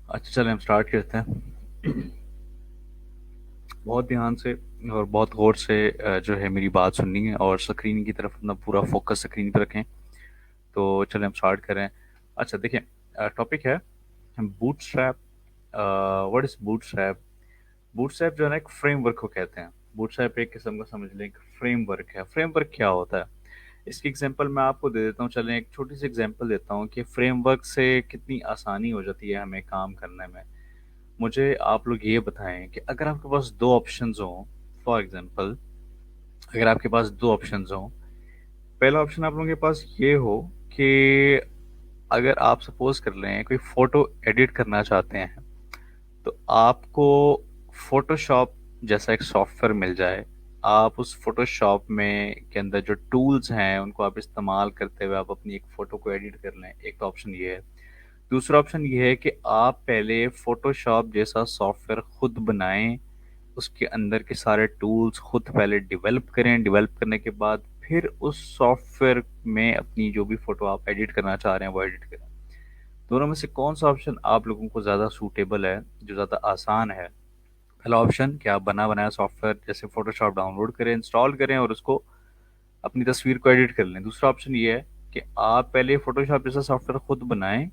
अच्छा, चलें हम स्टार्ट करते हैं। बहुत ध्यान से और बहुत गौर से जो है मेरी बात सुननी है और स्क्रीन की तरफ अपना पूरा फोकस स्क्रीन पर रखें। तो चलें हम स्टार्ट करें। अच्छा देखिए, टॉपिक है bootstrap. What is bootstrap? Bootstrap जो है ना, एक फ्रेमवर्क को कहते हैं। बूटस्ट्रैप एक किस्म का समझ लें, एक फ्रेमवर्क है। फ्रेमवर्क क्या होता है, इसकी एग्जांपल मैं आपको दे देता हूँ। चलें एक छोटी सी एग्जांपल देता हूँ कि फ्रेमवर्क से कितनी आसानी हो जाती है हमें काम करने में। मुझे आप लोग ये बताएं कि अगर आपके पास दो ऑप्शंस हों, फॉर एग्जांपल अगर आपके पास दो ऑप्शंस हों, पहला ऑप्शन आप लोगों के पास ये हो कि अगर आप सपोज कर लें कोई फोटो एडिट करना चाहते हैं, तो आपको फोटोशॉप जैसा एक सॉफ्टवेयर मिल जाए। आप उस फोटोशॉप में के अंदर जो टूल्स हैं उनको आप इस्तेमाल करते हुए आप अपनी एक फ़ोटो को एडिट कर लें। एक तो ऑप्शन ये है। दूसरा ऑप्शन ये है कि आप पहले फोटोशॉप जैसा सॉफ्टवेयर खुद बनाएं, उसके अंदर के सारे टूल्स खुद पहले डेवलप करें। डेवलप करने के बाद फिर उस सॉफ्टवेयर में अपनी जो भी फ़ोटो आप एडिट करना चाह रहे हैं वो एडिट करें। दोनों में से कौन सा ऑप्शन आप लोगों को ज़्यादा सूटेबल है, जो ज़्यादा आसान है? पहला ऑप्शन कि आप बना बनाया सॉफ्टवेयर जैसे फोटोशॉप डाउनलोड करें, इंस्टॉल करें और उसको अपनी तस्वीर को एडिट कर लें। दूसरा ऑप्शन ये है कि आप पहले फोटोशॉप जैसा सॉफ्टवेयर खुद बनाएं,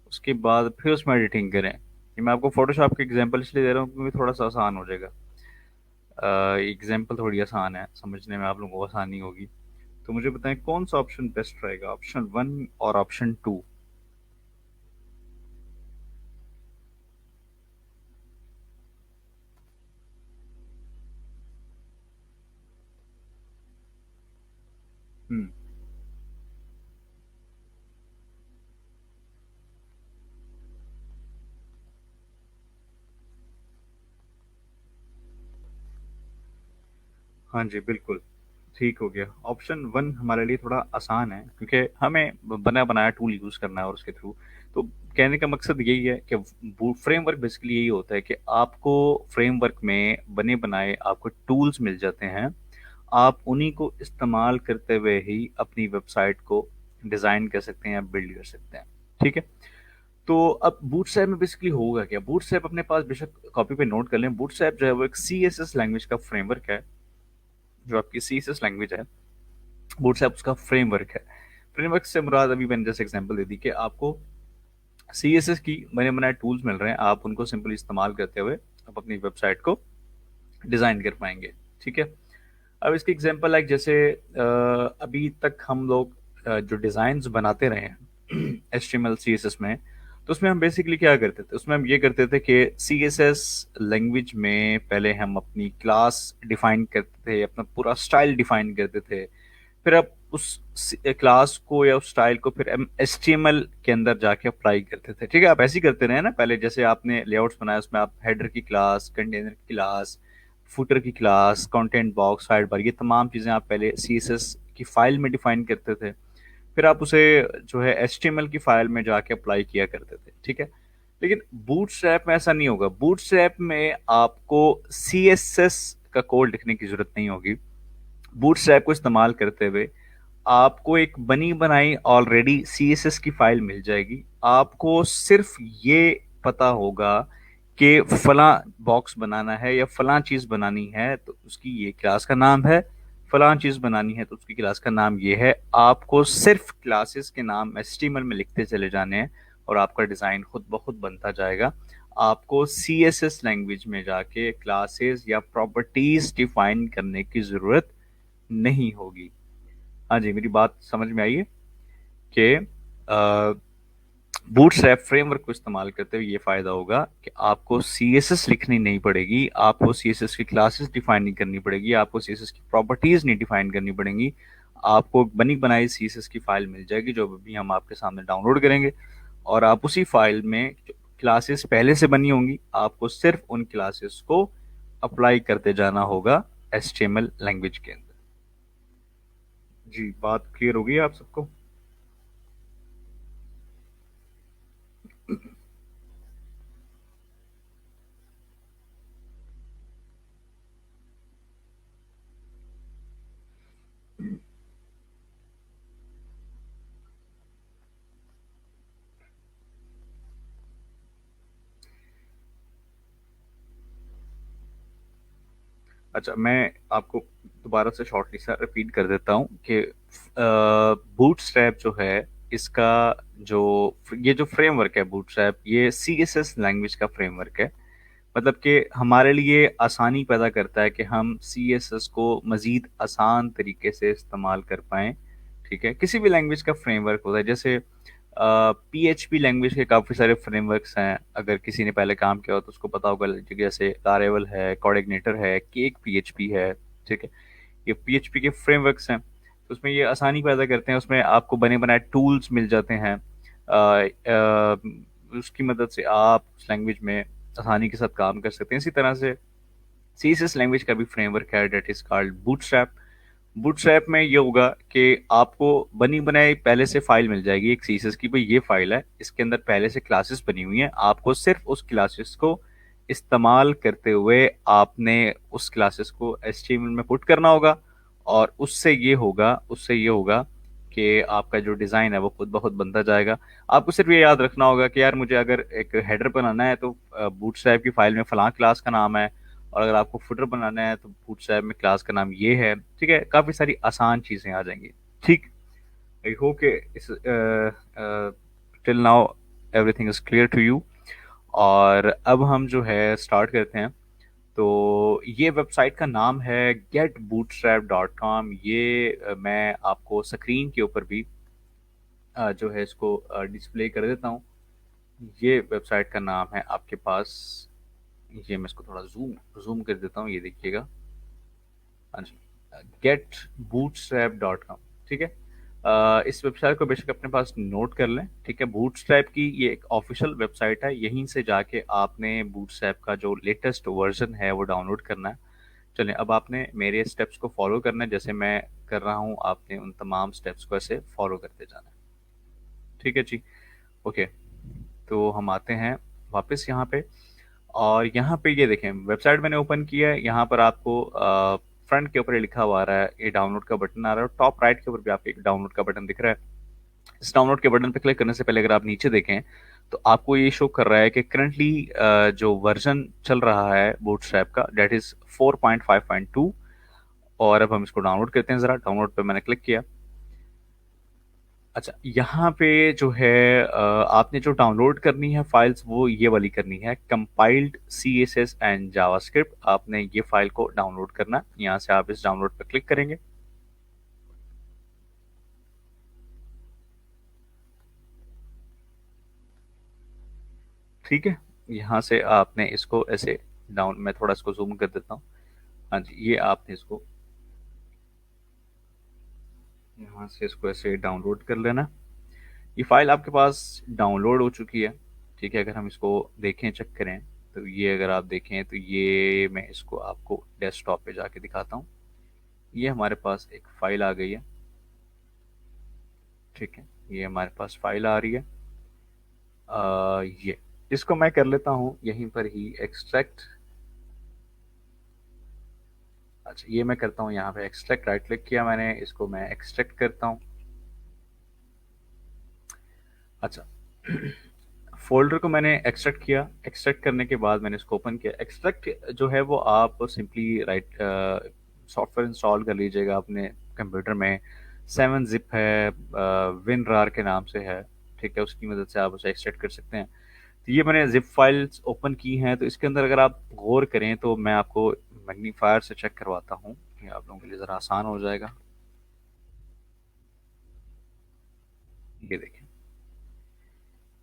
उसके बाद फिर उसमें एडिटिंग करें। ये मैं आपको फोटोशॉप की एग्जांपल इसलिए दे रहा हूँ क्योंकि थोड़ा सा आसान हो जाएगा। एग्जांपल थोड़ी आसान है, समझने में आप लोगों को आसानी होगी। तो मुझे बताएं कौन सा ऑप्शन बेस्ट रहेगा, ऑप्शन वन और ऑप्शन टू? हम्म। हाँ जी, बिल्कुल ठीक हो गया। ऑप्शन वन हमारे लिए थोड़ा आसान है क्योंकि हमें बना बनाया टूल यूज करना है और उसके थ्रू। तो कहने का मकसद यही है कि फ्रेमवर्क बेसिकली यही होता है कि आपको फ्रेमवर्क में बने बनाए आपको टूल्स मिल जाते हैं। आप उन्हीं को इस्तेमाल करते हुए ही अपनी वेबसाइट को डिजाइन कर सकते हैं या बिल्ड कर सकते हैं। ठीक है। तो अब बूटस्ट्रैप में बेसिकली होगा क्या? बूटस्ट्रैप अपने पास बेशक कॉपी पे नोट कर लें। बूटस्ट्रैप जो है वो एक CSS लैंग्वेज का फ्रेमवर्क है। जो आपकी CSS लैंग्वेज है, बूटस्ट्रैप उसका फ्रेमवर्क है। फ्रेमवर्क से मुराद अभी मैंने जैसे एग्जांपल दे दी कि आपको CSS की बने बनाए टूल्स मिल रहे हैं, आप उनको सिंपली इस्तेमाल करते हुए आप अपनी वेबसाइट को डिजाइन कर पाएंगे। ठीक है। अब इसकी एग्जांपल लाइक जैसे अभी तक हम लोग जो डिजाइन बनाते रहे हैं HTML CSS में, तो उसमें हम बेसिकली क्या करते थे? उसमें हम ये करते थे कि CSS लैंग्वेज में पहले हम अपनी क्लास डिफाइन करते थे, अपना पूरा स्टाइल डिफाइन करते थे। फिर आप उस क्लास को या उस स्टाइल को फिर हम HTML के अंदर जाके अप्लाई करते थे। ठीक है, आप ऐसे ही करते रहे ना। पहले जैसे आपने लेआउट्स बनाया, उसमें आप हेडर की क्लास, कंटेनर की क्लास, फुटर की class, content box, side bar, ये तमाम चीज़ें आप पहले CSS की फाइल में डिफाइन करते थे। फिर आप उसे जो है HTML की फाइल में जाके अप्लाई किया करते थे। ठीक है। लेकिन बूटस्ट्रैप में ऐसा नहीं होगा। बूटस्ट्रैप में आपको CSS का कोड लिखने की जरूरत नहीं होगी। बूटस्ट्रैप को इस्तेमाल करते हुए आपको एक बनी बनाई ऑलरेडी CSS की फाइल मिल जाएगी। आपको सिर्फ ये पता होगा कि फला बॉक्स बनाना है या फला चीज बनानी है तो उसकी ये क्लास का नाम है, फला चीज बनानी है तो उसकी क्लास का नाम ये है। आपको सिर्फ क्लासेस के नाम HTML में लिखते चले जाने हैं और आपका डिजाइन खुद ब खुद बनता जाएगा। आपको CSS लैंग्वेज में जाके क्लासेस या प्रॉपर्टीज डिफाइन करने की जरूरत नहीं होगी। हाँ जी, मेरी बात समझ में आई है कि बूटस्ट्रैप फ्रेमवर्क को इस्तेमाल करते हुए ये फायदा होगा कि आपको CSS लिखनी नहीं पड़ेगी, आपको CSS की क्लासेस डिफाइन नहीं करनी पड़ेगी, आपको CSS की प्रॉपर्टीज नहीं डिफाइन करनी पड़ेंगी। आपको बनी बनाई CSS की फाइल मिल जाएगी जो अभी हम आपके सामने डाउनलोड करेंगे। और आप उसी फाइल में क्लासेस पहले से बनी होंगी, आपको सिर्फ उन क्लासेस को अप्लाई करते जाना होगा HTML लैंग्वेज के अंदर। जी, बात क्लियर होगी आप सबको? अच्छा, मैं आपको दोबारा से शॉर्टली सा रिपीट कर देता हूँ कि बूटस्ट्रैप जो है, इसका जो ये जो फ्रेमवर्क है बूटस्ट्रैप, ये सीएसएस लैंग्वेज का फ्रेमवर्क है। मतलब कि हमारे लिए आसानी पैदा करता है कि हम सीएसएस को मज़ीद आसान तरीके से इस्तेमाल कर पाएँ, ठीक है? किसी भी लैंग्वेज का फ्रेमवर्क होता है, जैसे पीएचपी लैंग्वेज के काफ़ी सारे फ्रेमवर्क्स हैं। अगर किसी ने पहले काम किया हो तो उसको पता होगा, जैसे लारेवल है, कोऑर्डिनेटर है, केक पीएचपी है, ठीक है? ये पीएचपी के फ्रेमवर्क्स हैं, तो उसमें ये आसानी पैदा करते हैं, उसमें आपको बने बनाए टूल्स मिल जाते हैं। उसकी मदद से आप उस लैंग्वेज में आसानी के साथ काम कर सकते हैं। इसी तरह से सीएसएस लैंग्वेज का भी फ्रेमवर्क है, that is called Bootstrap. Bootstrap में ये होगा कि आपको बनी बनाई पहले से फाइल मिल जाएगी एक सीएसएस की, भाई ये फाइल है, इसके अंदर पहले से क्लासेस बनी हुई हैं, आपको सिर्फ उस क्लासेस को इस्तेमाल करते हुए आपने उस क्लासेस को एचटीएमएल में पुट करना होगा, और उससे ये होगा कि आपका जो डिज़ाइन है वो खुद ब खुद बनता जाएगा। आपको सिर्फ ये याद रखना होगा कि यार मुझे अगर एक हेडर बनाना है तो बूटस्ट्रैप की फाइल में फलां क्लास का नाम है, और अगर आपको फुटर बनाना है तो बूटस्ट्रैप में क्लास का नाम ये है, ठीक है? काफ़ी सारी आसान चीज़ें आ जाएंगी, ठीक? आई होप कि इस till now everything is clear to you. और अब हम जो है स्टार्ट करते हैं। तो ये वेबसाइट का नाम है getbootstrap.com। ये मैं आपको स्क्रीन के ऊपर भी जो है इसको डिस्प्ले कर देता हूँ। ये वेबसाइट का नाम है आपके पास, ये मैं इसको थोड़ा जूम जूम कर देता हूँ, ये देखिएगा। हाँ जी, गेट बूटस्ट्रैप डॉट कॉम, ठीक है? इस वेबसाइट को बेशक अपने पास नोट कर लें, ठीक है? बूटस्ट्रैप की ये एक ऑफिशियल वेबसाइट है, यहीं से जाके आपने बूटस्ट्रैप का जो लेटेस्ट वर्जन है वो डाउनलोड करना है। चलें, अब आपने मेरे स्टेप्स को फॉलो करना है, जैसे मैं कर रहा हूँ, आपने उन तमाम स्टेप्स को ऐसे फॉलो करते जाना है, ठीक है जी? ओके, तो हम आते हैं वापस यहाँ पे। और यहाँ पे ये देखें, वेबसाइट मैंने ओपन किया है, यहाँ पर आपको फ्रंट के ऊपर ये लिखा हुआ आ रहा है, ये डाउनलोड का बटन आ रहा है, और टॉप राइट के ऊपर भी आपको एक डाउनलोड का बटन दिख रहा है। इस डाउनलोड के बटन पे क्लिक करने से पहले अगर आप नीचे देखें तो आपको ये शो कर रहा है कि करंटली जो वर्जन चल रहा है बूटस्ट्रैप का, डेट इज 4.5.2। और अब हम इसको डाउनलोड करते हैं, ज़रा डाउनलोड पे मैंने क्लिक किया। अच्छा, यहाँ पे जो है आपने जो डाउनलोड करनी है फाइल्स, वो ये वाली करनी है, compiled C S S and JavaScript. आपने ये फाइल को डाउनलोड करना है, यहाँ से आप इस डाउनलोड पर क्लिक करेंगे। ठीक है, यहाँ से आपने इसको ऐसे डाउन, मैं थोड़ा इसको जूम कर देता हूँ। हाँ जी, ये आपने इसको यहाँ से इसको ऐसे डाउनलोड कर लेना। ये फाइल आपके पास डाउनलोड हो चुकी है, ठीक है? अगर हम इसको देखें, चेक करें, तो ये अगर आप देखें तो ये मैं इसको आपको डेस्कटॉप पे जाके दिखाता हूँ। ये हमारे पास एक फाइल आ गई है, ठीक है? ये हमारे पास फाइल आ रही है। ये इसको मैं कर लेता हूँ यहीं पर ही एक्सट्रैक्ट। अच्छा, ये मैं करता हूँ यहाँ पे एक्सट्रैक्ट, राइट क्लिक किया मैंने, इसको मैं एक्सट्रैक्ट करता हूँ। अच्छा, फ़ोल्डर को मैंने एक्सट्रैक्ट किया, एक्सट्रैक्ट करने के बाद मैंने इसको ओपन किया। एक्सट्रैक्ट जो है वो आप सिंपली राइट सॉफ्टवेयर इंस्टॉल कर लीजिएगा अपने कंप्यूटर में। 7 ज़िप है, विनरार के नाम से है, ठीक है? उसकी मदद से आप उसे एक्सट्रैक्ट कर सकते हैं। तो ये मैंने ज़िप फाइल्स ओपन की हैं, तो इसके अंदर अगर आप गौर करें तो मैं आपको मैग्नीफायर से चेक करवाता हूँ, ये आप लोगों के लिए ज़रा आसान हो जाएगा। ये देखें,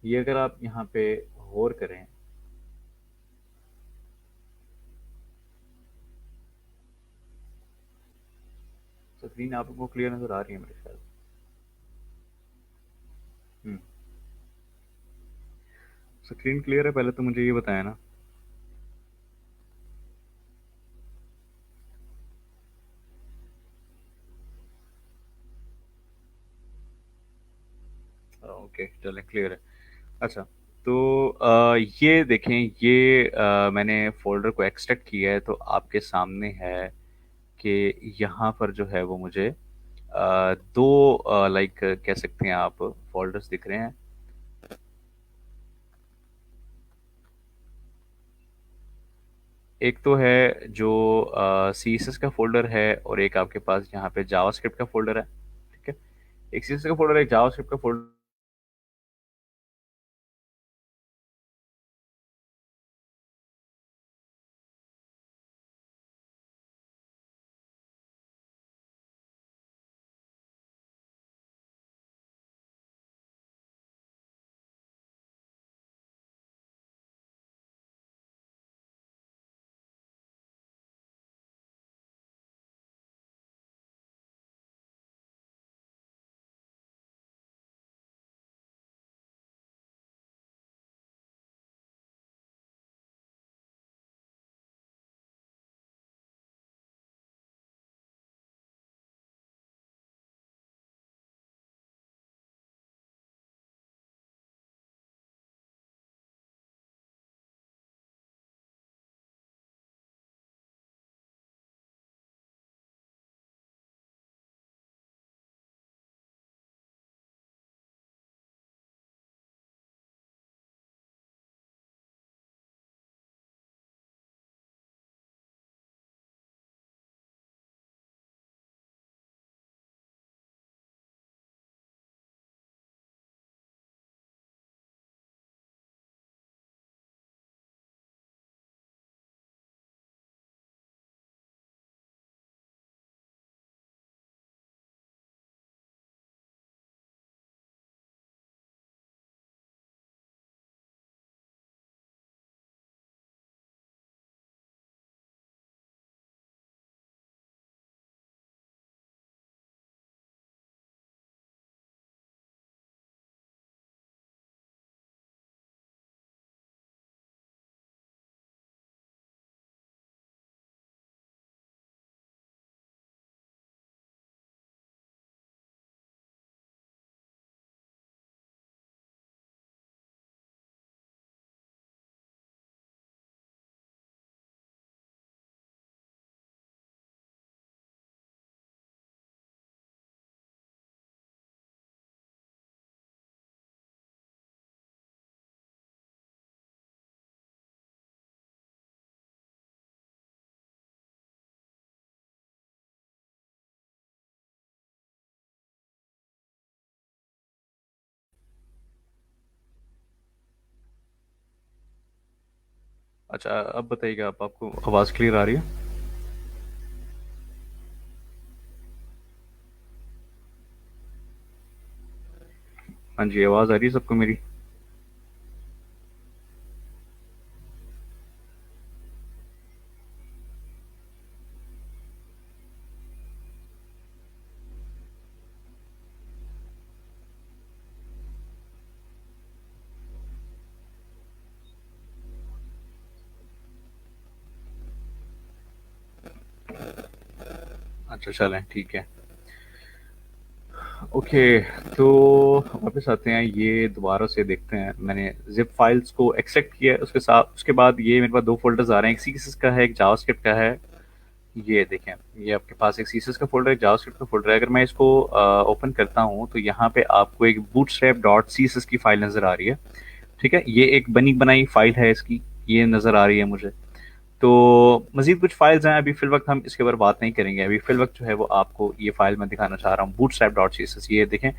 ये अगर आप यहाँ पे गौर करें, स्क्रीन आप लोगों को क्लियर नज़र आ रही है मेरे ख्याल। हम्म, स्क्रीन क्लियर है? पहले तो मुझे ये बताया ना। ओके, चलें, क्लियर है। अच्छा, तो ये देखें, ये मैंने फ़ोल्डर को एक्सट्रैक्ट किया है, तो आपके सामने है कि यहाँ पर जो है वो मुझे दो लाइक कह सकते हैं आप फ़ोल्डर्स दिख रहे हैं। एक तो है जो सी एस एस का फोल्डर है, और एक आपके पास यहाँ पे जावास्क्रिप्ट का फोल्डर है। ठीक है, एक सी एस एस का फोल्डर, एक जावास्क्रिप्ट का फोल्डर। अच्छा, अब बताइएगा आप, आपको आवाज़ क्लियर आ रही है? हाँ जी, आवाज़ आ रही है सबको मेरी? अच्छा, चलें, ठीक है। ओके, तो वापस आते हैं, ये दोबारा से देखते हैं। मैंने जिप फाइल्स को एक्सट्रैक्ट किया है, उसके साथ उसके बाद ये मेरे पास दो फोल्डर्स आ रहे हैं, एक सीएसएस का है, एक जावास्क्रिप्ट का है। ये देखें, ये आपके पास एक सीएसएस का फोल्डर है, जावास्क्रिप्ट का फोल्डर है। अगर मैं इसको ओपन करता हूँ तो यहाँ पे आपको एक बूटस्ट्रैप डॉट सीएसएस की फाइल नज़र आ रही है। ठीक है, ये एक बनी बनाई फाइल है इसकी, ये नज़र आ रही है मुझे। तो मजीद कुछ फाइल्स हैं, अभी फिल वक्त हम इसके ऊपर बात नहीं करेंगे। अभी फिल वक्त जो है वो आपको ये फाइल मैं दिखाना चाह रहा हूँ, Bootstrap dot C S S. ये देखें,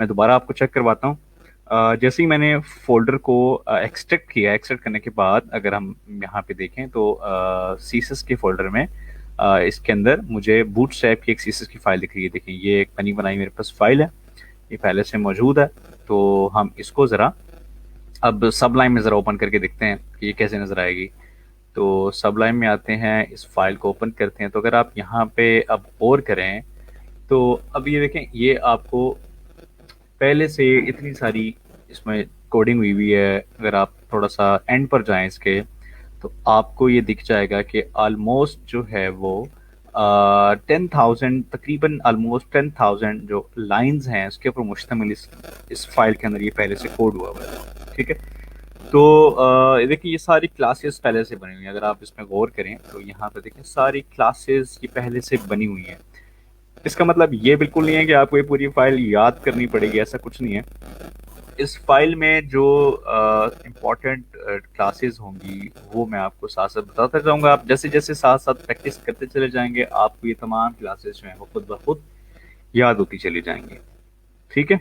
मैं दोबारा आपको चेक करवाता हूँ। जैसे ही मैंने फोल्डर को एक्सट्रैक्ट किया, एक्सट्रैक्ट करने के बाद अगर हम यहाँ पे देखें तो सी एस एस के फोल्डर में इसके अंदर मुझे बूटस्ट्रैप की एक सी एस एस की फाइल दिख रही है। देखें, ये एक बनी बनाई मेरे पास फाइल है, ये पहले से मौजूद है। तो हम इसको ज़रा अब सबलाइन में ज़रा ओपन करके देखते हैं कि ये कैसे नज़र आएगी। तो सबलाइन में आते हैं, इस फाइल को ओपन करते हैं। तो अगर आप यहाँ पे अब और करें तो अब ये देखें, ये आपको पहले से इतनी सारी इसमें कोडिंग हुई हुई है। अगर आप थोड़ा सा एंड पर जाएं इसके, तो आपको ये दिख जाएगा कि ऑलमोस्ट जो है वो 10,000, तकरीबन ऑलमोस्ट 10,000 जो लाइंस हैं उसके ऊपर मुश्तमिल इस फाइल के अंदर ये पहले से कोड हुआ हुआ है। ठीक है, तो देखिए, ये सारी क्लासेस पहले से बनी हुई हैं। अगर आप इसमें गौर करें तो यहाँ पे देखें, सारी क्लासेस ये पहले से बनी हुई हैं। इसका मतलब ये बिल्कुल नहीं है कि आपको ये पूरी फाइल याद करनी पड़ेगी, ऐसा कुछ नहीं है। इस फाइल में जो इम्पोर्टेंट क्लासेस होंगी वो मैं आपको साथ साथ बताता जाऊंगा। आप जैसे जैसे साथ साथ प्रैक्टिस करते चले जाएंगे आपको ये तमाम क्लासेस जो हैं वो खुद ब खुद याद होती चली जाएंगी। ठीक है।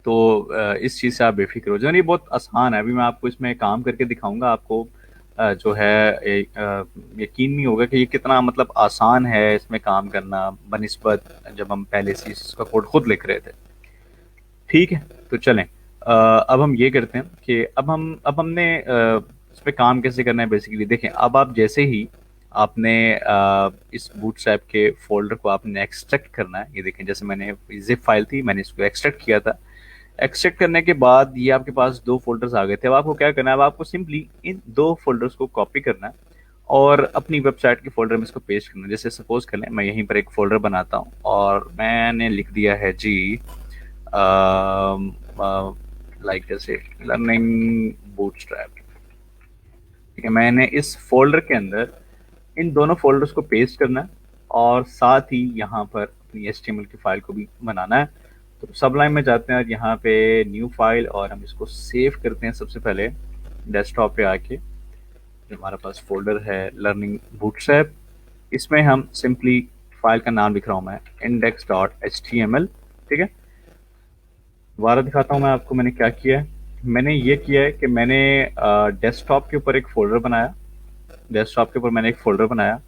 तो इस चीज़ से आप बेफिक्र हो जाए, ये बहुत आसान है। अभी मैं आपको इसमें काम करके दिखाऊंगा। आपको जो है यकीन नहीं होगा कि ये कितना मतलब आसान है इसमें काम करना बनिस्बत जब हम पहले से इसका कोड खुद लिख रहे थे। ठीक है। तो चलें, अब हम ये करते हैं कि अब हमने इस पे काम कैसे करना है। बेसिकली देखें, अब आप जैसे ही आपने इस बूटस्ट्रैप के फोल्डर को आपने एक्सट्रैक्ट करना है। ये देखें, जैसे मैंने जिप फाइल थी, मैंने इसको एक्सट्रैक्ट किया था। एक्सट्रैक्ट करने के बाद ये आपके पास दो फोल्डर्स आ गए थे। अब आपको क्या करना है, अब आपको सिंपली इन दो फोल्डर्स को कॉपी करना है और अपनी वेबसाइट के फोल्डर में इसको पेस्ट करना है। जैसे सपोज कर लें मैं यहीं पर एक फोल्डर बनाता हूँ और मैंने लिख दिया है जी लाइक जैसे लर्निंग बूटस्ट्रैप। ठीक है, मैंने इस फोल्डर के अंदर इन दोनों फोल्डर्स को पेस्ट करना है और साथ ही यहाँ पर अपनी HTML की फाइल को भी बनाना है। तो सबलाइन में जाते हैं और यहाँ पे न्यू फाइल और हम इसको सेव करते हैं। सबसे पहले डेस्कटॉप पे आके जो हमारे पास फोल्डर है लर्निंग बूटस्ट्रैप, इसमें हम सिंपली फाइल का नाम लिख रहा हूँ मैं index.html। ठीक है, दोबारा दिखाता हूँ मैं आपको मैंने क्या किया है। मैंने ये किया है कि मैंने डेस्कटॉप के ऊपर एक फोल्डर बनाया। डेस्कटॉप के ऊपर मैंने एक फोल्डर बनाया।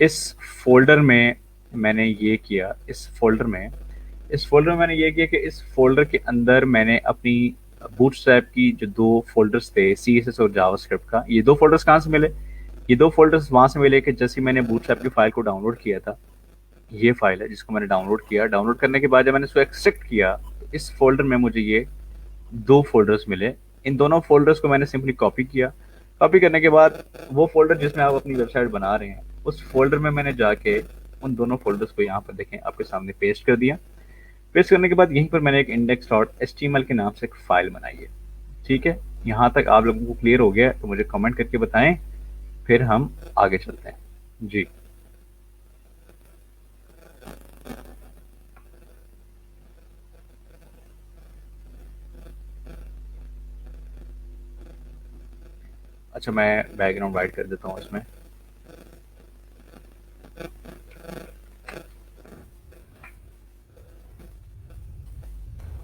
इस फोल्डर में मैंने ये किया, इस फोल्डर में मैंने ये किया कि इस फोल्डर के अंदर मैंने अपनी बूटस्ट्रैप की जो दो फोल्डर्स थे CSS और जावास्क्रिप्ट का, ये दो फोल्डर्स कहाँ से मिले? ये दो फोल्डर्स वहां से मिले कि जैसे मैंने बूटस्ट्रैप की फाइल को डाउनलोड किया था। ये फाइल है जिसको मैंने डाउनलोड किया। डाउनलोड करने के बाद जब मैंने इसको एक्सट्रैक्ट किया तो इस फोल्डर में मुझे ये दो फोल्डर्स मिले। इन दोनों फोल्डर्स को मैंने सिंपली कॉपी किया। कॉपी करने के बाद वो फोल्डर जिसमें आप अपनी वेबसाइट बना रहे हैं उस फोल्डर में मैंने जाके उन दोनों फोल्डर्स को यहाँ पर देखें आपके सामने पेस्ट कर दिया। पेस्ट करने के बाद यहीं पर मैंने एक index.html के नाम से एक फाइल बनाई है। ठीक है, यहाँ तक आप लोगों को क्लियर हो गया है तो मुझे कमेंट करके बताएं, फिर हम आगे चलते हैं जी। अच्छा, मैं बैकग्राउंड वाइट कर देता हूँ इसमें।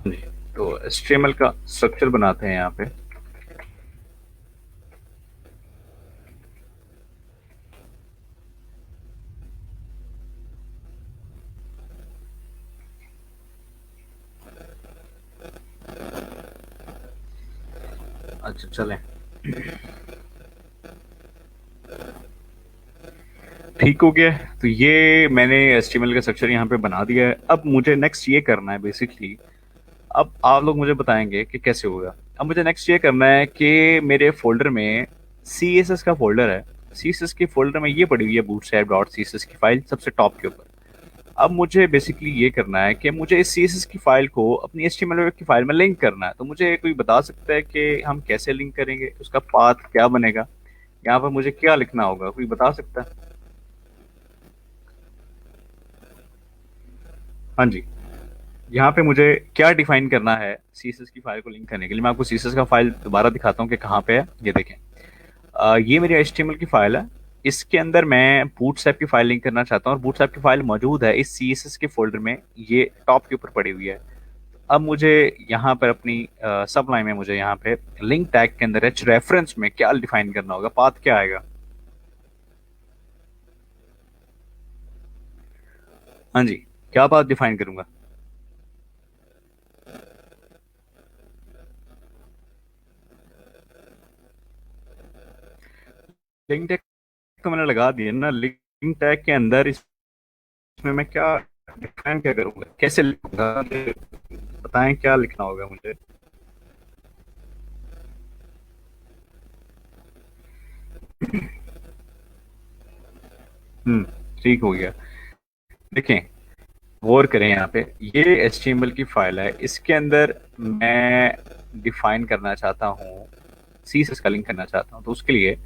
जी, तो HTML का स्ट्रक्चर बनाते हैं यहाँ पे। अच्छा चलें, ठीक हो गया। तो ये मैंने HTML का स्ट्रक्चर यहाँ पे बना दिया है। अब मुझे नेक्स्ट ये करना है बेसिकली, अब आप लोग मुझे बताएंगे कि कैसे होगा। अब मुझे नेक्स्ट ये करना है कि मेरे फोल्डर में CSS का फोल्डर है। CSS के फोल्डर में ये पड़ी हुई है bootstrap.css की फाइल सबसे टॉप के ऊपर। अब मुझे बेसिकली ये करना है कि मुझे इस CSS की फाइल को अपनी HTML की फाइल में लिंक करना है। तो मुझे कोई बता सकता है कि हम कैसे लिंक करेंगे, उसका पाथ क्या बनेगा, यहाँ पर मुझे क्या लिखना होगा, कोई बता सकता है? हाँ जी, यहाँ पे मुझे क्या डिफाइन करना है CSS की फाइल को लिंक करने के लिए। मैं आपको CSS का फाइल दोबारा दिखाता हूँ कि कहाँ पे है। ये देखें, ये मेरी HTML की फाइल है। इसके अंदर मैं बूटस्ट्रैप की फाइल लिंक करना चाहता हूँ और बूटस्ट्रैप की फाइल मौजूद है इस CSS के फोल्डर में, ये टॉप के ऊपर पड़ी हुई है। अब मुझे यहाँ पर अपनी सब लाइन में मुझे यहाँ पे लिंक टैग के अंदर एच रेफरेंस में क्या डिफाइन करना होगा, पाथ क्या आएगा? हाँ जी, क्या पाथ डिफाइन करूंगा? लिंक टैग तो मैंने लगा दिया ना। लिंक टैग के अंदर इसमें मैं क्या डिफाइन क्या करूंगा, कैसे लिखूंगा, मुझे बताएं क्या लिखना होगा मुझे। हम्म, ठीक हो गया। देखें, गौर करें यहाँ पे, ये HTML की फाइल है। इसके अंदर मैं डिफाइन करना चाहता हूँ, CSS का लिंक करना चाहता हूँ। तो उसके लिए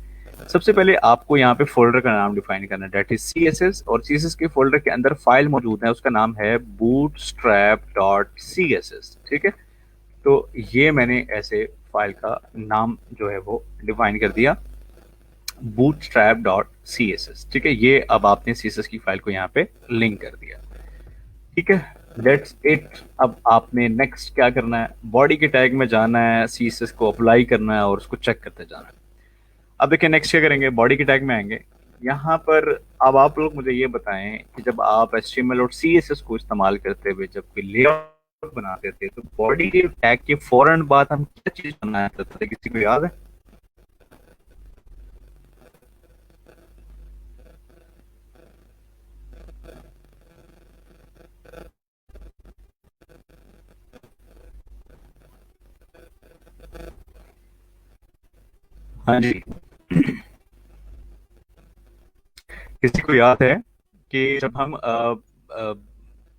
सबसे पहले आपको यहाँ पे फोल्डर का नाम डिफाइन करना है, डेट इज CSS। और CSS के फोल्डर के अंदर फाइल मौजूद है, उसका नाम है bootstrap.css। ठीक है, तो ये मैंने ऐसे फाइल का नाम जो है वो डिफाइन कर दिया, bootstrap.css। ठीक है, ये अब आपने css की फाइल को यहाँ पे लिंक कर दिया। ठीक है, लेट्स इट। अब आपने नेक्स्ट क्या करना है, बॉडी के टैग में जाना है, css को अप्लाई करना है और उसको चेक करते जाना है। अब देखिए नेक्स्ट क्या करेंगे, बॉडी के टैग में आएंगे यहाँ पर। अब आप लोग मुझे ये बताएं कि जब आप HTML और CSS को इस्तेमाल करते हुए जब कोई लेआउट बनाते थे तो बॉडी के टैग के फौरन बाद हम क्या चीज बनाया करते थे, किसी को याद है? हाँ जी, किसी को याद है कि जब हम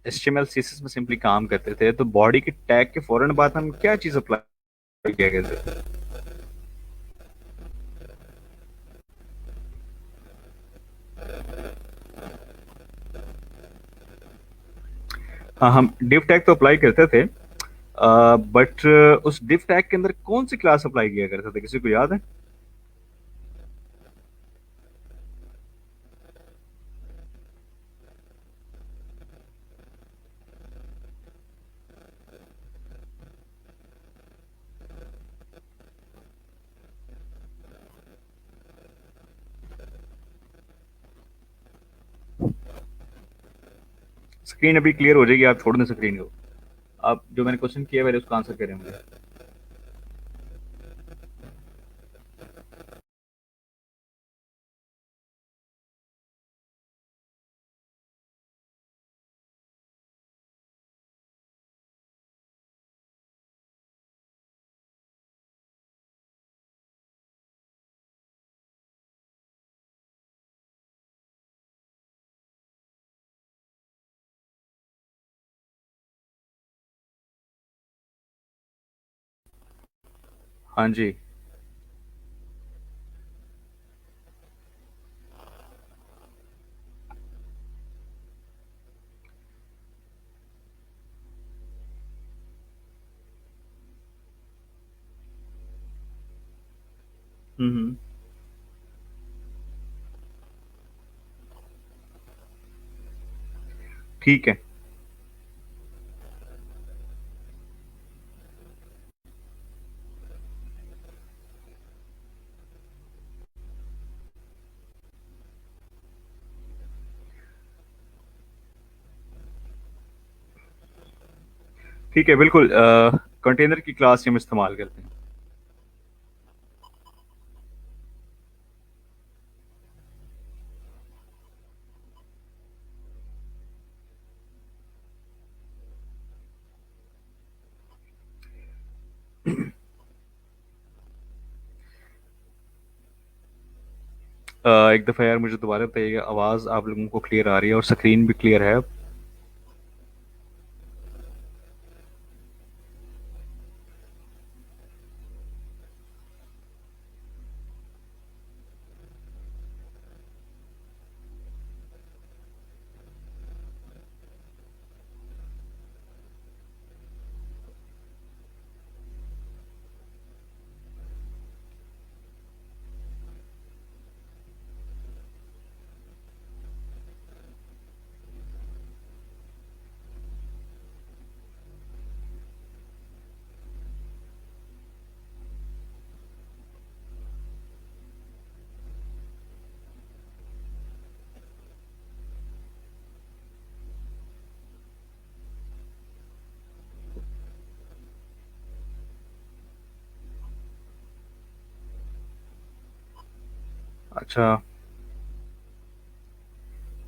HTML CSS में सिंपली काम करते थे तो बॉडी के टैग के फौरन बाद हम क्या चीज अप्लाई किया करते थे? हाँ, हम div टैग तो अप्लाई करते थे, बट उस div टैग के अंदर कौन सी क्लास अप्लाई किया करते थे, किसी को याद है? स्क्रीन अभी क्लियर हो जाएगी, आप छोड़ दें स्क्रीन को। आप जो मैंने क्वेश्चन किया पहले उसका आंसर करें मुझे। हाँ जी। हम्म। ठीक है। ठीक है, बिल्कुल। कंटेनर की क्लास हम इस्तेमाल करते हैं। एक दफ़ा यार मुझे दोबारा बताइएगा, आवाज़ आप लोगों को क्लियर आ रही है और स्क्रीन भी क्लियर है? अच्छा,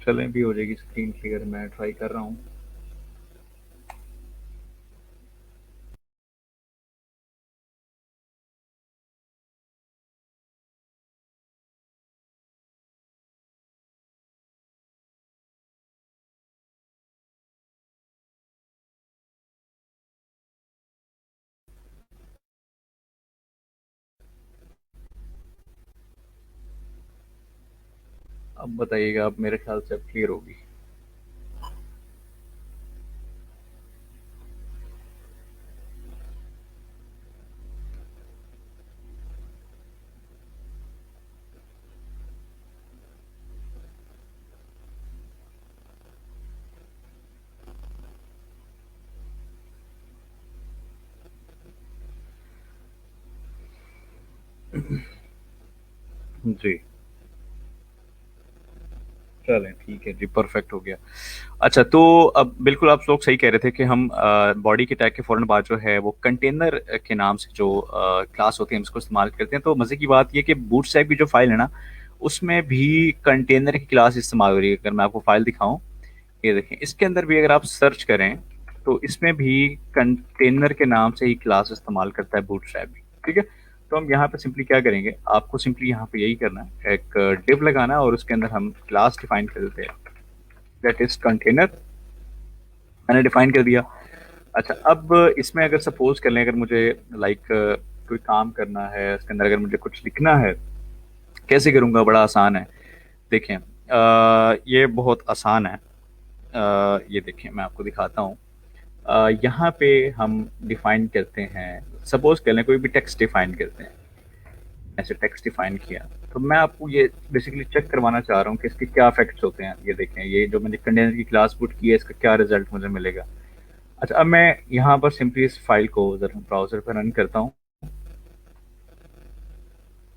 चलें भी हो जाएगी स्क्रीन क्लियर, मैं ट्राई कर रहा हूँ। अब बताइएगा, अब मेरे ख्याल से अब क्लियर होगी। जी। चलें ठीक है जी, परफेक्ट हो गया। अच्छा, तो अब बिल्कुल आप लोग सही कह रहे थे कि हम बॉडी के टैग के फ़ौरन बाद जो है वो कंटेनर के नाम से जो क्लास होती है हम इसको इस्तेमाल करते हैं। तो मज़े की बात ये है कि बूटस्ट्रैप की जो फ़ाइल है ना, उसमें भी कंटेनर की क्लास इस्तेमाल हो रही है। अगर मैं आपको फ़ाइल दिखाऊँ, ये देखें, इसके अंदर भी अगर आप सर्च करें, तो इसमें भी कंटेनर के नाम से ही क्लास इस्तेमाल करता है बूटस्ट्रैप भी, ठीक है? तो हम यहाँ पे सिंपली क्या करेंगे, आपको सिंपली यहाँ पे यही करना है, एक डिव लगाना है और उसके अंदर हम क्लास डिफाइन कर देते हैं, दैट इज कंटेनर। मैंने डिफाइन कर दिया। अच्छा, अब इसमें अगर सपोज कर लें, अगर मुझे लाइक कोई काम करना है इसके अंदर, अगर मुझे कुछ लिखना है, कैसे करूँगा? बड़ा आसान है। देखें, ये बहुत आसान है। ये देखें, मैं आपको दिखाता हूँ। यहाँ पे हम डिफाइन करते हैं, सपोज कर लें कोई भी टेक्स्ट डिफाइन करते हैं, ऐसे टेक्स्ट डिफाइन किया, तो मैं आपको ये बेसिकली चेक करवाना चाह रहा हूँ कि इसके क्या इफेक्ट्स होते हैं। ये देखें, ये जो मैंने कंटेनर की क्लास पुट की है, इसका क्या रिजल्ट मुझे मिलेगा। अच्छा, अब मैं यहाँ पर सिंपली इस फाइल को जरा ब्राउजर पर रन करता हूँ,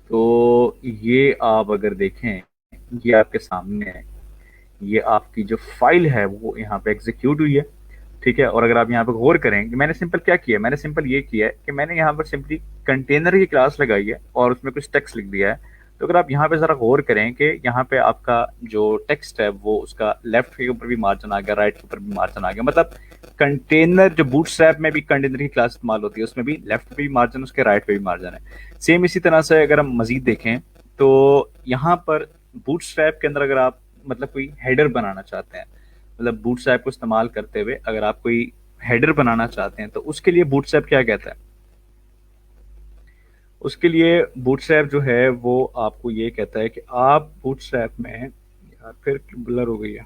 तो ये आप अगर देखें, ये आपके सामने है। ये आपकी जो फाइल है वो यहाँ पे एग्जीक्यूट हुई है, ठीक है? और अगर आप यहाँ पे गौर करें कि मैंने सिंपल क्या किया है, मैंने सिंपल ये किया है कि मैंने यहाँ पर सिंपली कंटेनर की क्लास लगाई है और उसमें कुछ टेक्स्ट लिख दिया है। तो अगर आप यहाँ पे जरा गौर करें कि यहाँ पे आपका जो टेक्स्ट है वो उसका लेफ्ट के ऊपर भी मार्जिन आ गया, राइट के ऊपर भी मार्जिन आ गया। मतलब कंटेनर जो बूटस्ट्रैप में भी कंटेनर की क्लास इस्तेमाल होती है, उसमें भी लेफ्ट पे भी मार्जिन, उसके राइट पे भी मार्जिन है। सेम इसी तरह से अगर हम मजीद देखें, तो यहाँ पर बूटस्ट्रैप के अंदर अगर आप मतलब कोई हेडर बनाना चाहते हैं, मतलब बूटस्ट्रैप को इस्तेमाल करते हुए अगर आप कोई हेडर बनाना चाहते हैं, तो उसके लिए बूटस्ट्रैप क्या कहता है? उसके लिए बूटस्ट्रैप जो है वो आपको ये कहता है कि आप बूटस्ट्रैप में, यार फिर ब्लर हो गई है।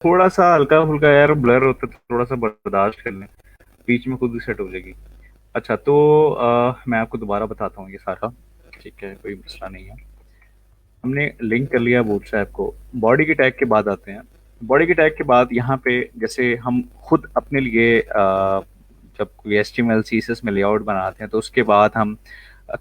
थोड़ा सा हल्का फुल्का यार ब्लर होता है, थोड़ा सा बर्दाश्त कर लें, बीच में खुद ही सेट हो जाएगी। अच्छा, तो मैं आपको दोबारा बताता हूँ ये सारा, ठीक है? कोई मसला नहीं है। हमने लिंक कर लिया बूटस्ट्रैप को। बॉडी के टैग के बाद आते हैं। बॉडी के टैग के बाद यहाँ पे जैसे हम खुद अपने लिए जब कोई HTML CSS में लेआउट बनाते हैं, तो उसके बाद हम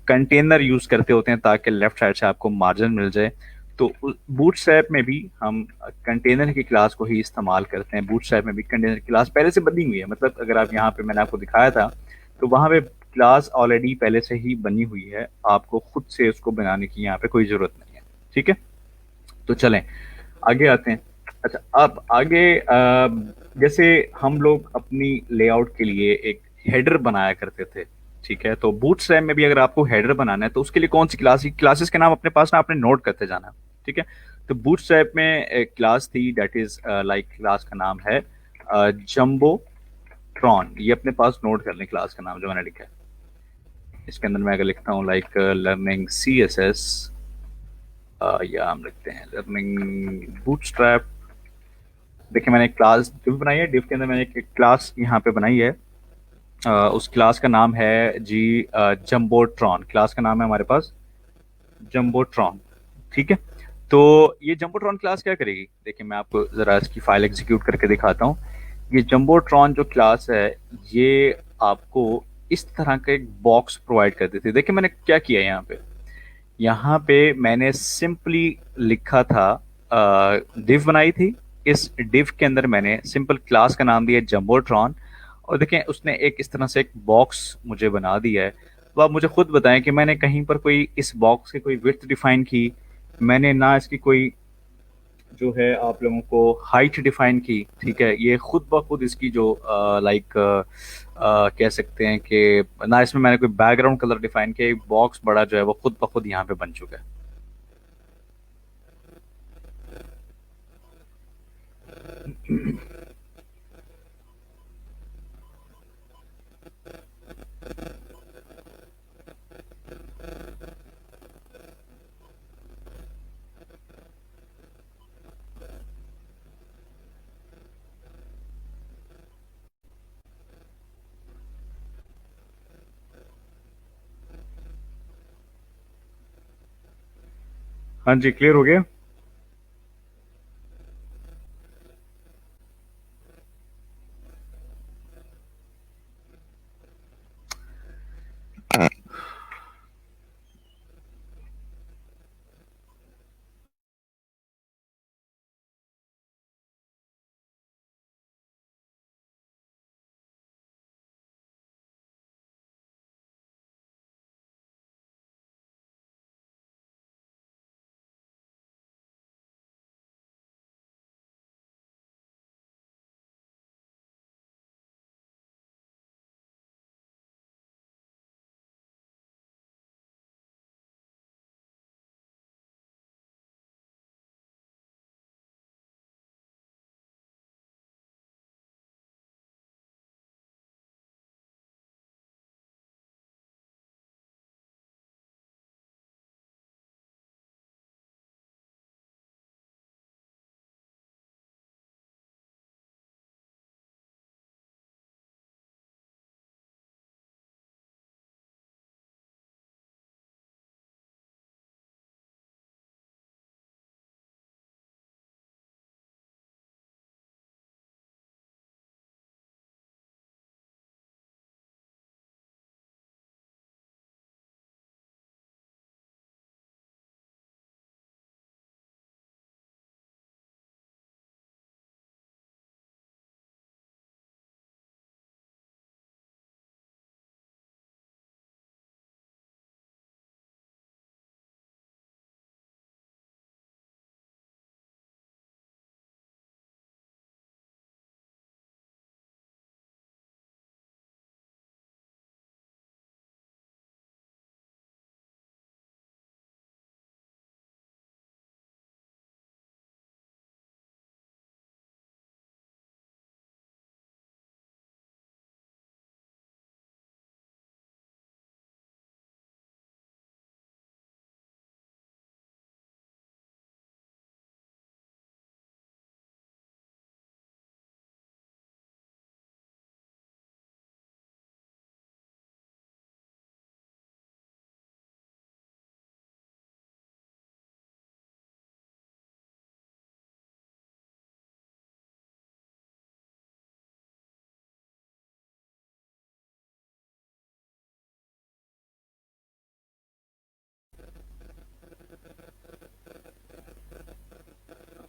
कंटेनर यूज करते होते हैं ताकि लेफ्ट साइड से आपको मार्जिन मिल जाए। तो बूटस्ट्रैप में भी हम कंटेनर की क्लास को ही इस्तेमाल करते हैं। बूटस्ट्रैप में भी कंटेनर की क्लास पहले से बनी हुई है, मतलब अगर आप यहाँ पे, मैंने आपको दिखाया था, तो वहाँ पे क्लास ऑलरेडी पहले से ही बनी हुई है, आपको खुद से उसको बनाने की यहाँ पे कोई जरूरत नहीं है, ठीक है? तो चलें आगे आते हैं। अच्छा, अब आगे जैसे हम लोग अपनी लेआउट के लिए एक हेडर बनाया करते थे, ठीक है? तो बूटस्ट्रैप में भी अगर आपको हेडर बनाना है, तो उसके लिए कौन सी क्लास, क्लासेस के नाम अपने पास ना आपने नोट करते जाना है, ठीक है? तो बूटस्ट्रैप में एक क्लास थी, दैट इज लाइक, क्लास का नाम है जंबो ट्रॉन। ये अपने पास नोट कर लें, क्लास का नाम जो मैंने लिखा है। इसके अंदर मैं अगर लिखता हूँ लाइक लर्निंग CSS, या हम लिखते हैं लर्निंग बूटस्ट्रैप। देखिए मैंने एक क्लास div बनाई है, div के अंदर मैंने एक क्लास यहाँ पे बनाई है। उस क्लास का नाम है जी जम्बोट्रॉन, क्लास का नाम है हमारे पास जम्बोट्रॉन। ठीक है। तो ये जम्बोट्रॉन क्लास क्या करेगी, देखिए मैं आपको जरा इसकी फाइल एग्जीक्यूट करके दिखाता हूँ। ये जम्बोट्रॉन जो क्लास है, ये आपको इस तरह का एक बॉक्स प्रोवाइड कर देती है। देखिए मैंने क्या किया है यहाँ पे मैंने सिंपली लिखा था, div बनाई थी। इस div के अंदर मैंने सिंपल क्लास का नाम दिया जम्बोट्रॉन, और देखें उसने एक इस तरह से एक बॉक्स मुझे बना दिया है। तो आप मुझे खुद बताएं कि मैंने कहीं पर कोई इस बॉक्स की कोई विड्थ डिफाइन की, मैंने ना इसकी कोई जो है आप लोगों को हाइट डिफाइन की। ठीक है, ये खुद ब खुद इसकी जो लाइक कह सकते हैं कि ना इसमें मैंने कोई बैकग्राउंड कलर डिफाइन किया, बॉक्स बड़ा जो है वो खुद ब खुद यहाँ पे बन चुका है। हाँ जी, क्लियर हो गया।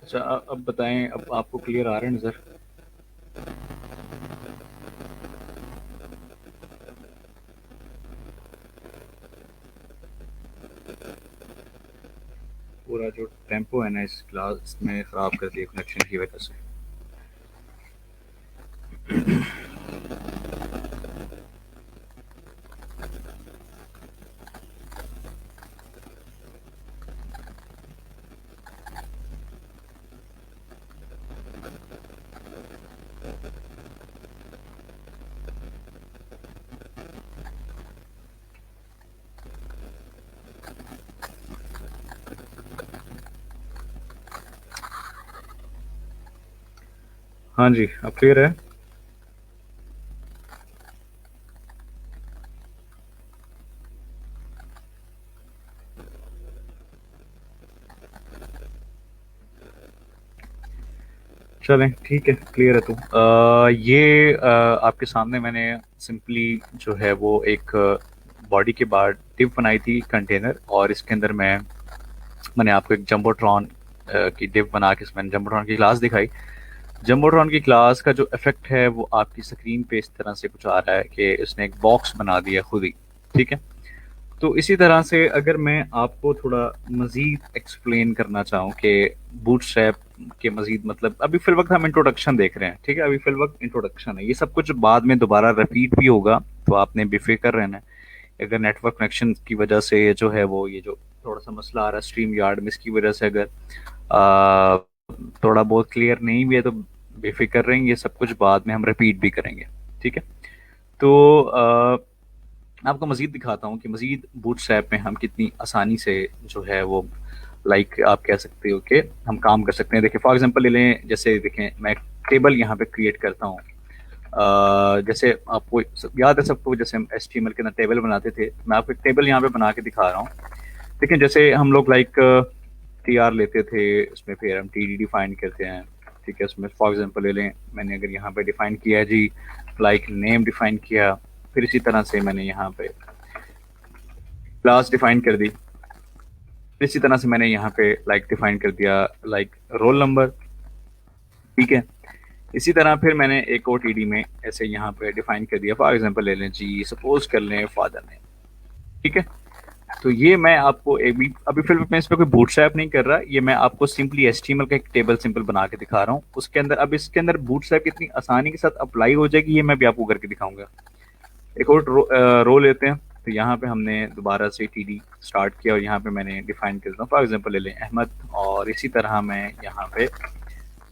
अच्छा, अब बताएं, अब आपको क्लियर आ रहा है नजर? पूरा जो टेम्पो है ना इस क्लास में खराब कर दिया कनेक्शन की वजह से। हाँ जी, अब क्लियर है। चलें, ठीक है, क्लियर है। तो ये आपके सामने मैंने सिंपली जो है वो एक बॉडी के बाद टिप बनाई थी कंटेनर, और इसके अंदर मैंने आपको एक जंबोट्रॉन की डिप बना के मैंने जंबोट्रॉन की क्लास दिखाई। जंबोट्रॉन की क्लास का जो इफेक्ट है वो आपकी स्क्रीन पे इस तरह से कुछ आ रहा है कि इसने एक बॉक्स बना दिया खुद ही। ठीक है। तो इसी तरह से अगर मैं आपको थोड़ा मजीद एक्सप्लेन करना चाहूँ कि बूटस्ट्रैप के मजीद मतलब, अभी फिल वक्त हम इंट्रोडक्शन देख रहे हैं, ठीक है, अभी फिल वक्त इंट्रोडक्शन है, ये सब कुछ बाद में दोबारा रिपीट भी होगा, तो आपने बेफिक्र रहना है। अगर नेटवर्क कनेक्शन की वजह से जो है वो ये जो थोड़ा सा मसला आ रहा है स्ट्रीम यार्ड में, इसकी वजह से अगर आ, थोड़ा बहुत क्लियर नहीं भी है तो बेफिक्र रहेंगे, ये सब कुछ बाद में हम रिपीट भी करेंगे। ठीक है। तो आपको मजीद दिखाता हूँ कि मजीद बूटस्ट्रैप में हम कितनी आसानी से जो है वो आप कह सकते हो कि हम काम कर सकते हैं। देखिए फॉर एग्जांपल ले लें, जैसे देखें मैं टेबल यहाँ पे क्रिएट करता हूँ। जैसे आपको याद है सबको, जैसे हम HTML के अंदर टेबल बनाते थे, मैं आपको एक टेबल यहाँ पे बना के दिखा रहा हूँ। देखिए जैसे हम लोग TR लेते थे, उसमें फिर हम TD डिफाइन करते हैं। ठीक है, उसमें फॉर एग्जांपल ले लें, मैंने अगर यहाँ पे डिफाइन किया है जी नेम डिफाइन किया, फिर इसी तरह से मैंने यहाँ पे क्लास डिफाइन कर दी, फिर इसी तरह से मैंने यहाँ पे डिफाइन कर दिया रोल नंबर। ठीक है। इसी तरह फिर मैंने एक और TD में ऐसे यहाँ पे डिफाइन कर दिया, फॉर एग्जांपल ले लें जी, सपोज कर लें फादर ने। ठीक है। तो ये मैं आपको अभी अभी फिलहाल मैं इस पर कोई बूटस्ट्रैप नहीं कर रहा, ये मैं आपको सिंपली HTML का एक टेबल सिंपल बना के दिखा रहा हूँ। उसके अंदर अब इसके अंदर बूटस्ट्रैप कितनी आसानी के साथ अप्लाई हो जाएगी ये मैं भी आपको करके दिखाऊंगा। एक और रो लेते हैं। तो यहाँ पे हमने दोबारा से TD स्टार्ट किया और यहाँ पे मैंने डिफाइन कर देता हूँ, फॉर एग्जांपल ले लें अहमद, और इसी तरह मैं यहाँ पे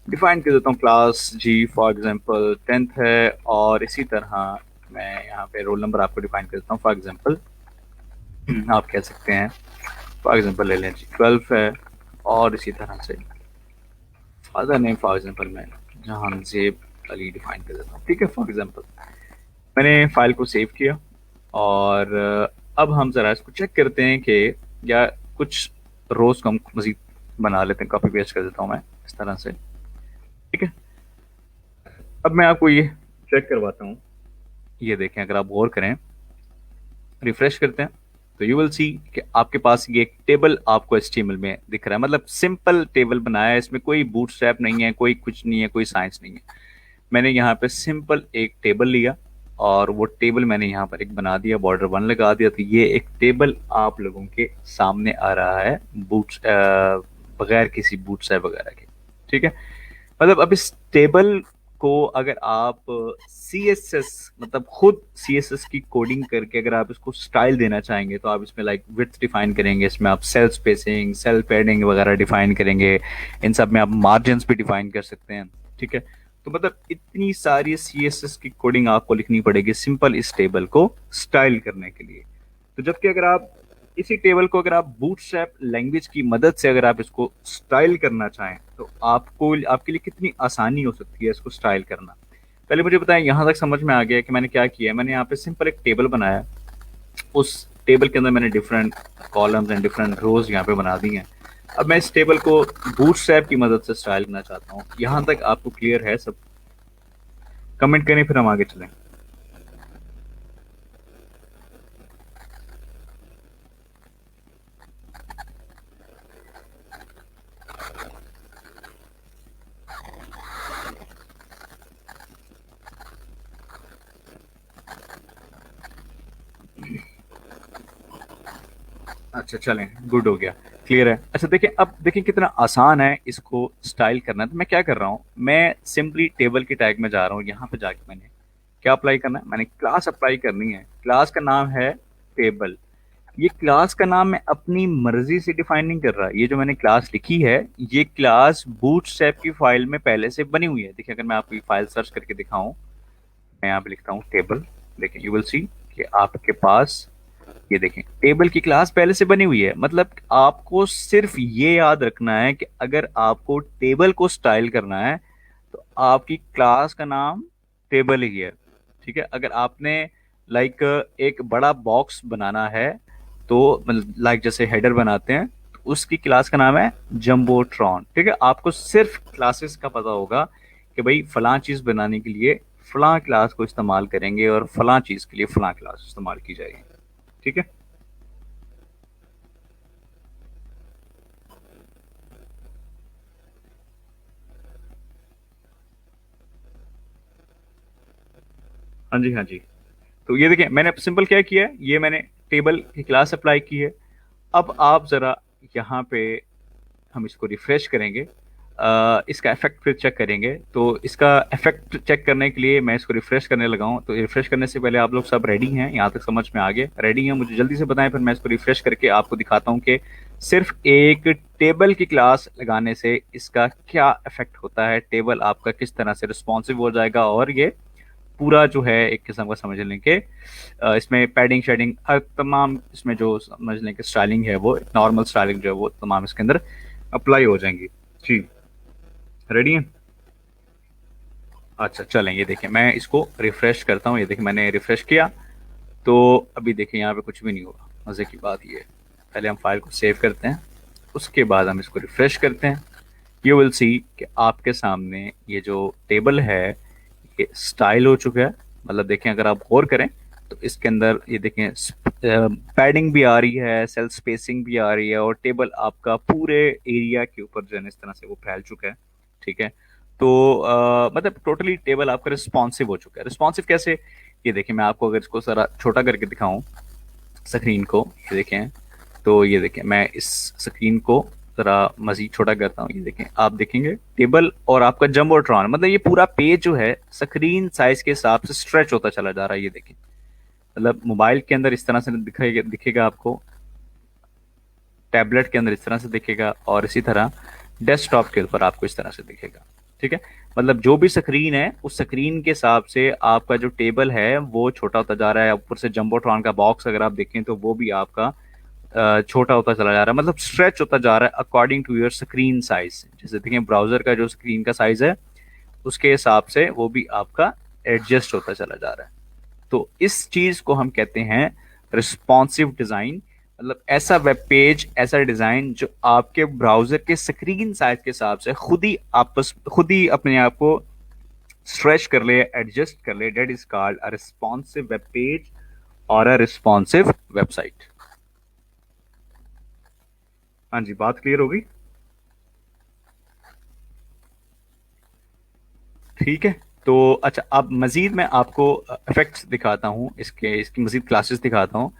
डिफाइन कर देता हूँ class ji, for example 10th है, और इसी तरह मैं यहाँ पे रोल नंबर आपको डिफाइन कर देता हूँ, फॉर एग्जांपल आप कह सकते हैं फॉर एग्जांपल ले लें जी 12 है, और इसी तरह से फादर नेम फॉर एग्जांपल मैं जहांजेब अली डिफाइन कर देता हूँ। ठीक है, फॉर एग्जांपल मैंने फाइल को सेव किया, और अब हम ज़रा इसको चेक करते हैं कि या कुछ रोज़ को हम मज़ीद बना लेते हैं, कॉपी पेस्ट कर देता हूँ मैं इस तरह से। ठीक है। अब मैं आपको ये चेक करवाता हूँ, ये देखें, अगर आप गौर करें, रिफ्रेश करते हैं, तो यू विल सी कि आपके पास ये एक टेबल आपको HTML में दिख रहा है, मतलब सिंपल टेबल बनाया है, इसमें कोई बूटस्ट्रैप नहीं है, कोई कुछ नहीं है, कोई साइंस नहीं है। मैंने यहाँ पे सिंपल एक टेबल लिया, और वो टेबल मैंने यहाँ पर एक बना दिया, बॉर्डर 1 लगा दिया, तो ये एक टेबल आप लोगों के सामने आ रहा है बगैर किसी बूटस्ट्रैप वगैरह के। ठीक है। मतलब अब इस टेबल को अगर आप CSS मतलब खुद CSS की कोडिंग करके अगर आप इसको स्टाइल देना चाहेंगे, तो आप इसमें विड्थ डिफाइन करेंगे, इसमें आप सेल स्पेसिंग, सेल पैडिंग वगैरह डिफाइन करेंगे, इन सब में आप मार्जिन भी डिफाइन कर सकते हैं। ठीक है। तो मतलब इतनी सारी CSS की कोडिंग आपको लिखनी पड़ेगी सिंपल इस टेबल को स्टाइल करने के लिए। तो जबकि अगर आप इसी टेबल को अगर आप बूटस्ट्रैप लैंग्वेज की मदद से अगर आप इसको स्टाइल करना चाहें, तो आपको आपके लिए कितनी आसानी हो सकती है इसको स्टाइल करना। पहले मुझे बताएं, यहाँ तक समझ में आ गया कि मैंने क्या किया है। मैंने यहाँ पे सिंपल एक टेबल बनाया, उस टेबल के अंदर मैंने डिफरेंट कॉलम्स एंड डिफरेंट रोज यहाँ पे बना दी हैं। अब मैं इस टेबल को बूटस्ट्रैप की मदद से स्टाइल करना चाहता हूँ। यहाँ तक आपको क्लियर है सब? कमेंट करें, फिर हम आगे चलें। अच्छा चलें, गुड हो गया, क्लियर है। अच्छा देखिए, अब देखिए कितना आसान है इसको स्टाइल करना। तो मैं क्या कर रहा हूँ, मैं सिंपली टेबल की टैग में जा रहा हूँ, यहाँ पे जाके मैंने क्या अप्लाई करना है, मैंने क्लास अप्लाई करनी है। क्लास का नाम है टेबल। ये क्लास का नाम मैं अपनी मर्जी से डिफाइन नहीं कर रहा, ये जो मैंने क्लास लिखी है ये क्लास बूटस्ट्रैप की फाइल में पहले से बनी हुई है। देखिए अगर मैं आपको ये फाइल सर्च करके दिखाऊं, मैं यहाँ पे लिखता हूँ टेबल, लेकिन यू विल सी कि आपके पास ये देखें टेबल की क्लास पहले से बनी हुई है। मतलब आपको सिर्फ ये याद रखना है कि अगर आपको टेबल को स्टाइल करना है, तो आपकी क्लास का नाम टेबल ही है। ठीक है, अगर आपने लाइक एक बड़ा बॉक्स बनाना है, तो मतलब लाइक जैसे हेडर बनाते हैं, तो उसकी क्लास का नाम है जम्बोट्रॉन। ठीक है, आपको सिर्फ क्लासेस का पता होगा कि भाई फलां चीज बनाने के लिए फलां क्लास को इस्तेमाल करेंगे और फलां चीज के लिए फलां क्लास इस्तेमाल की जाएगी। ठीक है। हाँ जी, हाँ जी। तो ये देखिए मैंने सिंपल क्या किया है, ये मैंने टेबल की क्लास अप्लाई की है। अब आप जरा यहाँ पे हम इसको रिफ्रेश करेंगे, इसका इफेक्ट फिर चेक करेंगे। तो इसका इफेक्ट चेक करने के लिए मैं इसको रिफ्रेश करने लगा हूँ। तो रिफ्रेश करने से पहले आप लोग सब रेडी हैं, यहाँ तक समझ में आ गए? रेडी हैं? मुझे जल्दी से बताएं, फिर मैं इसको रिफ्रेश करके आपको दिखाता हूँ कि सिर्फ एक टेबल की क्लास लगाने से इसका क्या इफेक्ट होता है, टेबल आपका किस तरह से रिस्पॉन्सिव हो जाएगा, और ये पूरा जो है एक किस्म का समझ लें कि इसमें पैडिंग शेडिंग हर तमाम इसमें जो समझ लें कि स्टाइलिंग है वो नॉर्मल स्टाइलिंग जो है वो तमाम इसके अंदर अप्लाई हो जाएंगी। जी, रेडी हैं? अच्छा चलें, ये देखें मैं इसको रिफ्रेश करता हूँ। ये देखें मैंने रिफ्रेश किया, तो अभी देखें यहाँ पे कुछ भी नहीं हुआ। मज़े की बात ये है, पहले हम फाइल को सेव करते हैं, उसके बाद हम इसको रिफ्रेश करते हैं। यू विल सी कि आपके सामने ये जो टेबल है ये स्टाइल हो चुका है। मतलब देखें, अगर आप गौर करें तो इसके अंदर ये देखें पैडिंग भी आ रही है, सेल स्पेसिंग भी आ रही है, और टेबल आपका पूरे एरिया के ऊपर जो है ना इस तरह से वो फैल चुका है। ठीक है, तो मतलब टोटली टेबल आपका रिस्पॉन्सिव हो चुका है। रिस्पॉन्सिव कैसे? ये देखें मैं आपको अगर इसको जरा छोटा करके दिखाऊं स्क्रीन को, ये देखें, तो ये देखें मैं इस स्क्रीन को जरा मजीद छोटा करता हूँ। ये देखें, आप देखेंगे टेबल और आपका जम्बोट्रॉन, मतलब ये पूरा पेज जो है स्क्रीन साइज के हिसाब से स्ट्रेच होता चला जा रहा है। ये देखें, मतलब मोबाइल के अंदर इस तरह से दिखेगा दिखेगा आपको, टैबलेट के अंदर इस तरह से दिखेगा, और इसी तरह डेस्कटॉप के ऊपर आपको इस तरह से दिखेगा। ठीक है, मतलब जो भी स्क्रीन है उस स्क्रीन के हिसाब से आपका जो टेबल है वो छोटा होता जा रहा है। ऊपर से जंबोट्रॉन का बॉक्स अगर आप देखें तो वो भी आपका छोटा होता चला जा रहा है, मतलब स्ट्रेच होता जा रहा है according to your screen size. जैसे देखें ब्राउजर का जो स्क्रीन का साइज है उसके हिसाब से वो भी आपका एडजस्ट होता चला जा रहा है। तो इस चीज को हम कहते हैं रिस्पॉन्सिव डिजाइन। मतलब ऐसा वेब पेज, ऐसा डिजाइन जो आपके ब्राउजर के स्क्रीन साइज के हिसाब से खुद ही अपने आप को स्ट्रेच कर ले, एडजस्ट कर ले, that is called a responsive web page और अ रिस्पॉन्सिव वेबसाइट। हाँ जी, बात क्लियर होगी? ठीक है, तो अच्छा अब मजीद मैं आपको इफेक्ट्स दिखाता हूँ, इसके इसकी मजीद क्लासेस दिखाता हूँ।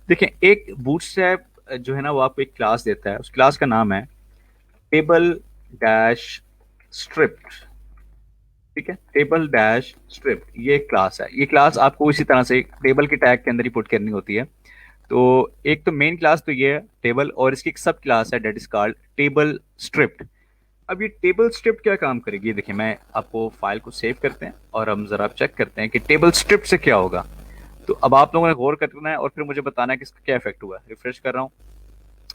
देखिए, एक बूटस्ट्रैप जो है ना वो आपको एक क्लास देता है, उस क्लास का नाम है टेबल डैश स्ट्रिप्ट। ठीक है, टेबल डैश स्ट्रिप्ट ये एक क्लास है। ये क्लास आपको इसी तरह से टेबल के टैग के अंदर ही पुट करनी होती है। तो एक तो मेन क्लास तो ये है टेबल, और इसकी एक सब क्लास है डेट इज कॉल्ड टेबल स्ट्रिप्ट। अब ये टेबल स्क्रिप्ट क्या काम करेगी, ये देखिए मैं आपको फाइल को सेव करते हैं और हम जरा चेक करते हैं कि टेबल स्क्रिप्ट से क्या होगा। तो अब आप लोगों ने गौर करना है और फिर मुझे बताना है कि इसका क्या इफेक्ट हुआ है। रिफ्रेश कर रहा हूँ।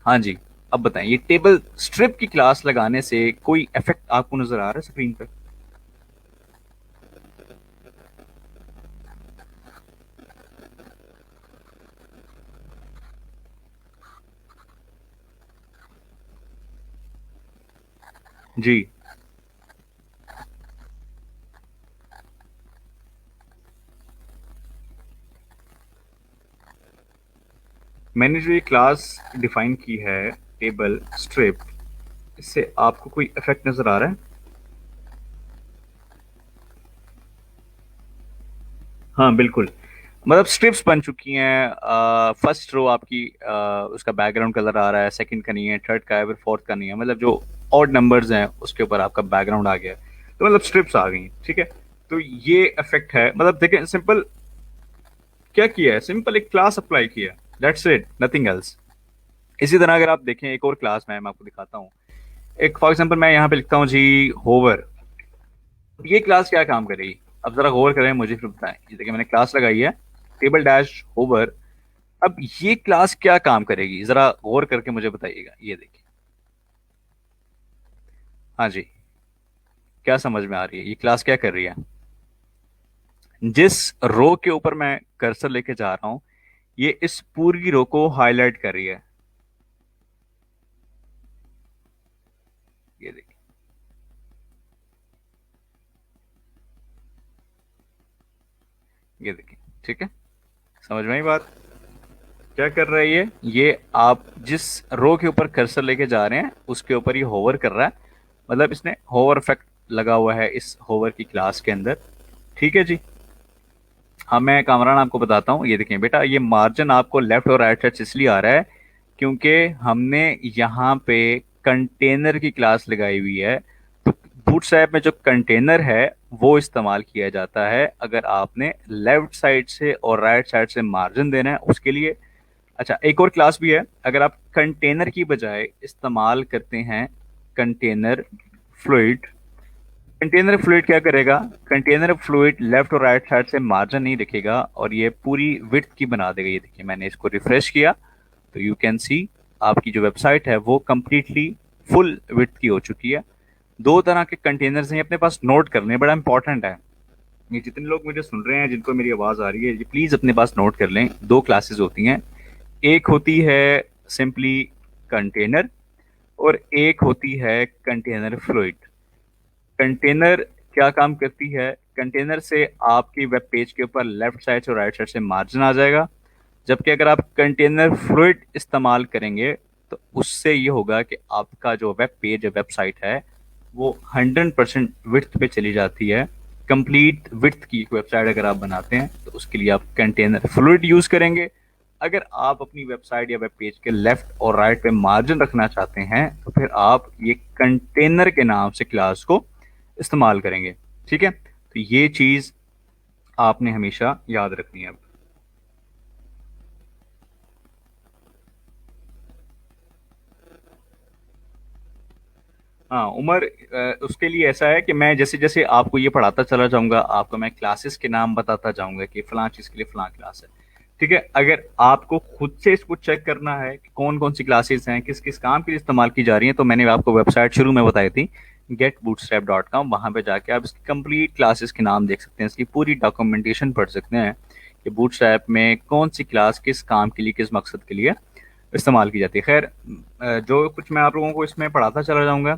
हाँ जी, अब बताएं ये टेबल स्ट्रिप की क्लास लगाने से कोई इफेक्ट आपको नजर आ रहा है स्क्रीन पर? जी, मैंने जो ये क्लास डिफाइन की है टेबल स्ट्रिप, इससे आपको कोई इफेक्ट नजर आ रहा है? हाँ बिल्कुल, मतलब स्ट्रिप्स बन चुकी हैं। फर्स्ट रो आपकी उसका बैकग्राउंड कलर आ रहा है, सेकंड का नहीं है, थर्ड का है, फिर फोर्थ का नहीं है। मतलब जो ऑड नंबर्स हैं उसके ऊपर आपका बैकग्राउंड आ गया है। तो मतलब स्ट्रिप्स आ गई हैं, ठीक है। तो ये इफेक्ट है, मतलब देखें सिंपल क्या किया है, सिंपल एक क्लास अप्लाई किया है, दैट्स इट, नथिंग एल्स। इसी तरह अगर आप देखें एक और क्लास मैं आपको दिखाता हूँ। एक फॉर एग्जांपल मैं यहाँ पे लिखता हूँ जी होवर। ये क्लास क्या काम करेगी, अब जरा गौर करें, मुझे फिर बताएं। ये देखिए मैंने क्लास लगाई है टेबल डैश होवर। अब ये क्लास क्या काम करेगी जरा गौर करके मुझे बताइएगा। ये देखिए, हाँ जी, क्या समझ में आ रही है? ये क्लास क्या कर रही है? जिस रो के ऊपर मैं कर्सर लेके जा रहा हूं, ये इस पूरी रो को हाईलाइट कर रही है। ये देखिए, ये देखिए। ठीक है, समझ में आई बात? क्या कर रहा है ये आप जिस रो के ऊपर कर्सर लेके जा रहे हैं उसके ऊपर ये होवर कर रहा है। मतलब इसने होवर इफेक्ट लगा हुआ है इस होवर की क्लास के अंदर। ठीक है जी। हाँ, मैं कामरान आपको बताता हूँ। ये देखें बेटा, ये मार्जिन आपको लेफ्ट और राइट साइड से इसलिए आ रहा है क्योंकि हमने यहाँ पे कंटेनर की क्लास लगाई हुई है। तो बूटस्ट्रैप में जो कंटेनर है वो इस्तेमाल किया जाता है अगर आपने लेफ्ट साइड से और राइट साइड से मार्जिन देना है उसके लिए। अच्छा, एक और क्लास भी है। अगर आप कंटेनर की बजाय इस्तेमाल करते हैं कंटेनर फ्लूइड, कंटेनर फ्लूइड क्या करेगा? कंटेनर फ्लूइड लेफ्ट और राइट साइड से मार्जिन नहीं रखेगा और ये पूरी विड्थ की बना देगा। ये देखिए, मैंने इसको रिफ्रेश किया तो यू कैन सी आपकी जो वेबसाइट है वो कंप्लीटली फुल विड्थ की हो चुकी है। दो तरह के कंटेनर्स हैं, अपने पास नोट करने, बड़ा इंपॉर्टेंट है। ये जितने लोग मुझे सुन रहे हैं जिनको मेरी आवाज़ आ रही है, ये प्लीज़ अपने पास नोट कर लें। दो क्लासेस होती हैं, एक होती है सिंपली कंटेनर और एक होती है कंटेनर फ्लूइड। कंटेनर क्या काम करती है? कंटेनर से आपकी वेब पेज के ऊपर लेफ्ट साइड से और राइट साइड से मार्जिन आ जाएगा। जबकि अगर आप कंटेनर फ्लूइड इस्तेमाल करेंगे तो उससे ये होगा कि आपका जो वेब पेज है, वेबसाइट है, वो 100% विड्थ पे चली जाती है। कंप्लीट विड्थ की एक वेबसाइट अगर आप बनाते हैं तो उसके लिए आप कंटेनर फ्लूइड यूज करेंगे। अगर आप अपनी वेबसाइट या वेब पेज के लेफ्ट और राइट पे मार्जिन रखना चाहते हैं तो फिर आप ये कंटेनर के नाम से क्लास को इस्तेमाल करेंगे। ठीक है, तो ये चीज आपने हमेशा याद रखनी है। हाँ उमर, उसके लिए ऐसा है कि मैं जैसे जैसे आपको ये पढ़ाता चला जाऊंगा, आपको मैं क्लासेस के नाम बताता जाऊंगा कि फलां चीज के लिए फलां क्लास है। ठीक है, अगर आपको खुद से इसको चेक करना है कि कौन कौन सी क्लासेस हैं, किस किस काम के लिए इस्तेमाल की जा रही हैं, तो मैंने आपको वेबसाइट शुरू में बताई थी getbootstrap.com। वहां पे जाके आप इसकी कंप्लीट क्लासेस के नाम देख सकते हैं, इसकी पूरी डॉक्यूमेंटेशन पढ़ सकते हैं कि बूटस्ट्रैप में कौन सी क्लास किस काम के लिए, किस मकसद के लिए इस्तेमाल की जाती है। खैर, जो कुछ मैं आप लोगों को इसमें पढ़ाता चला जाऊंगा,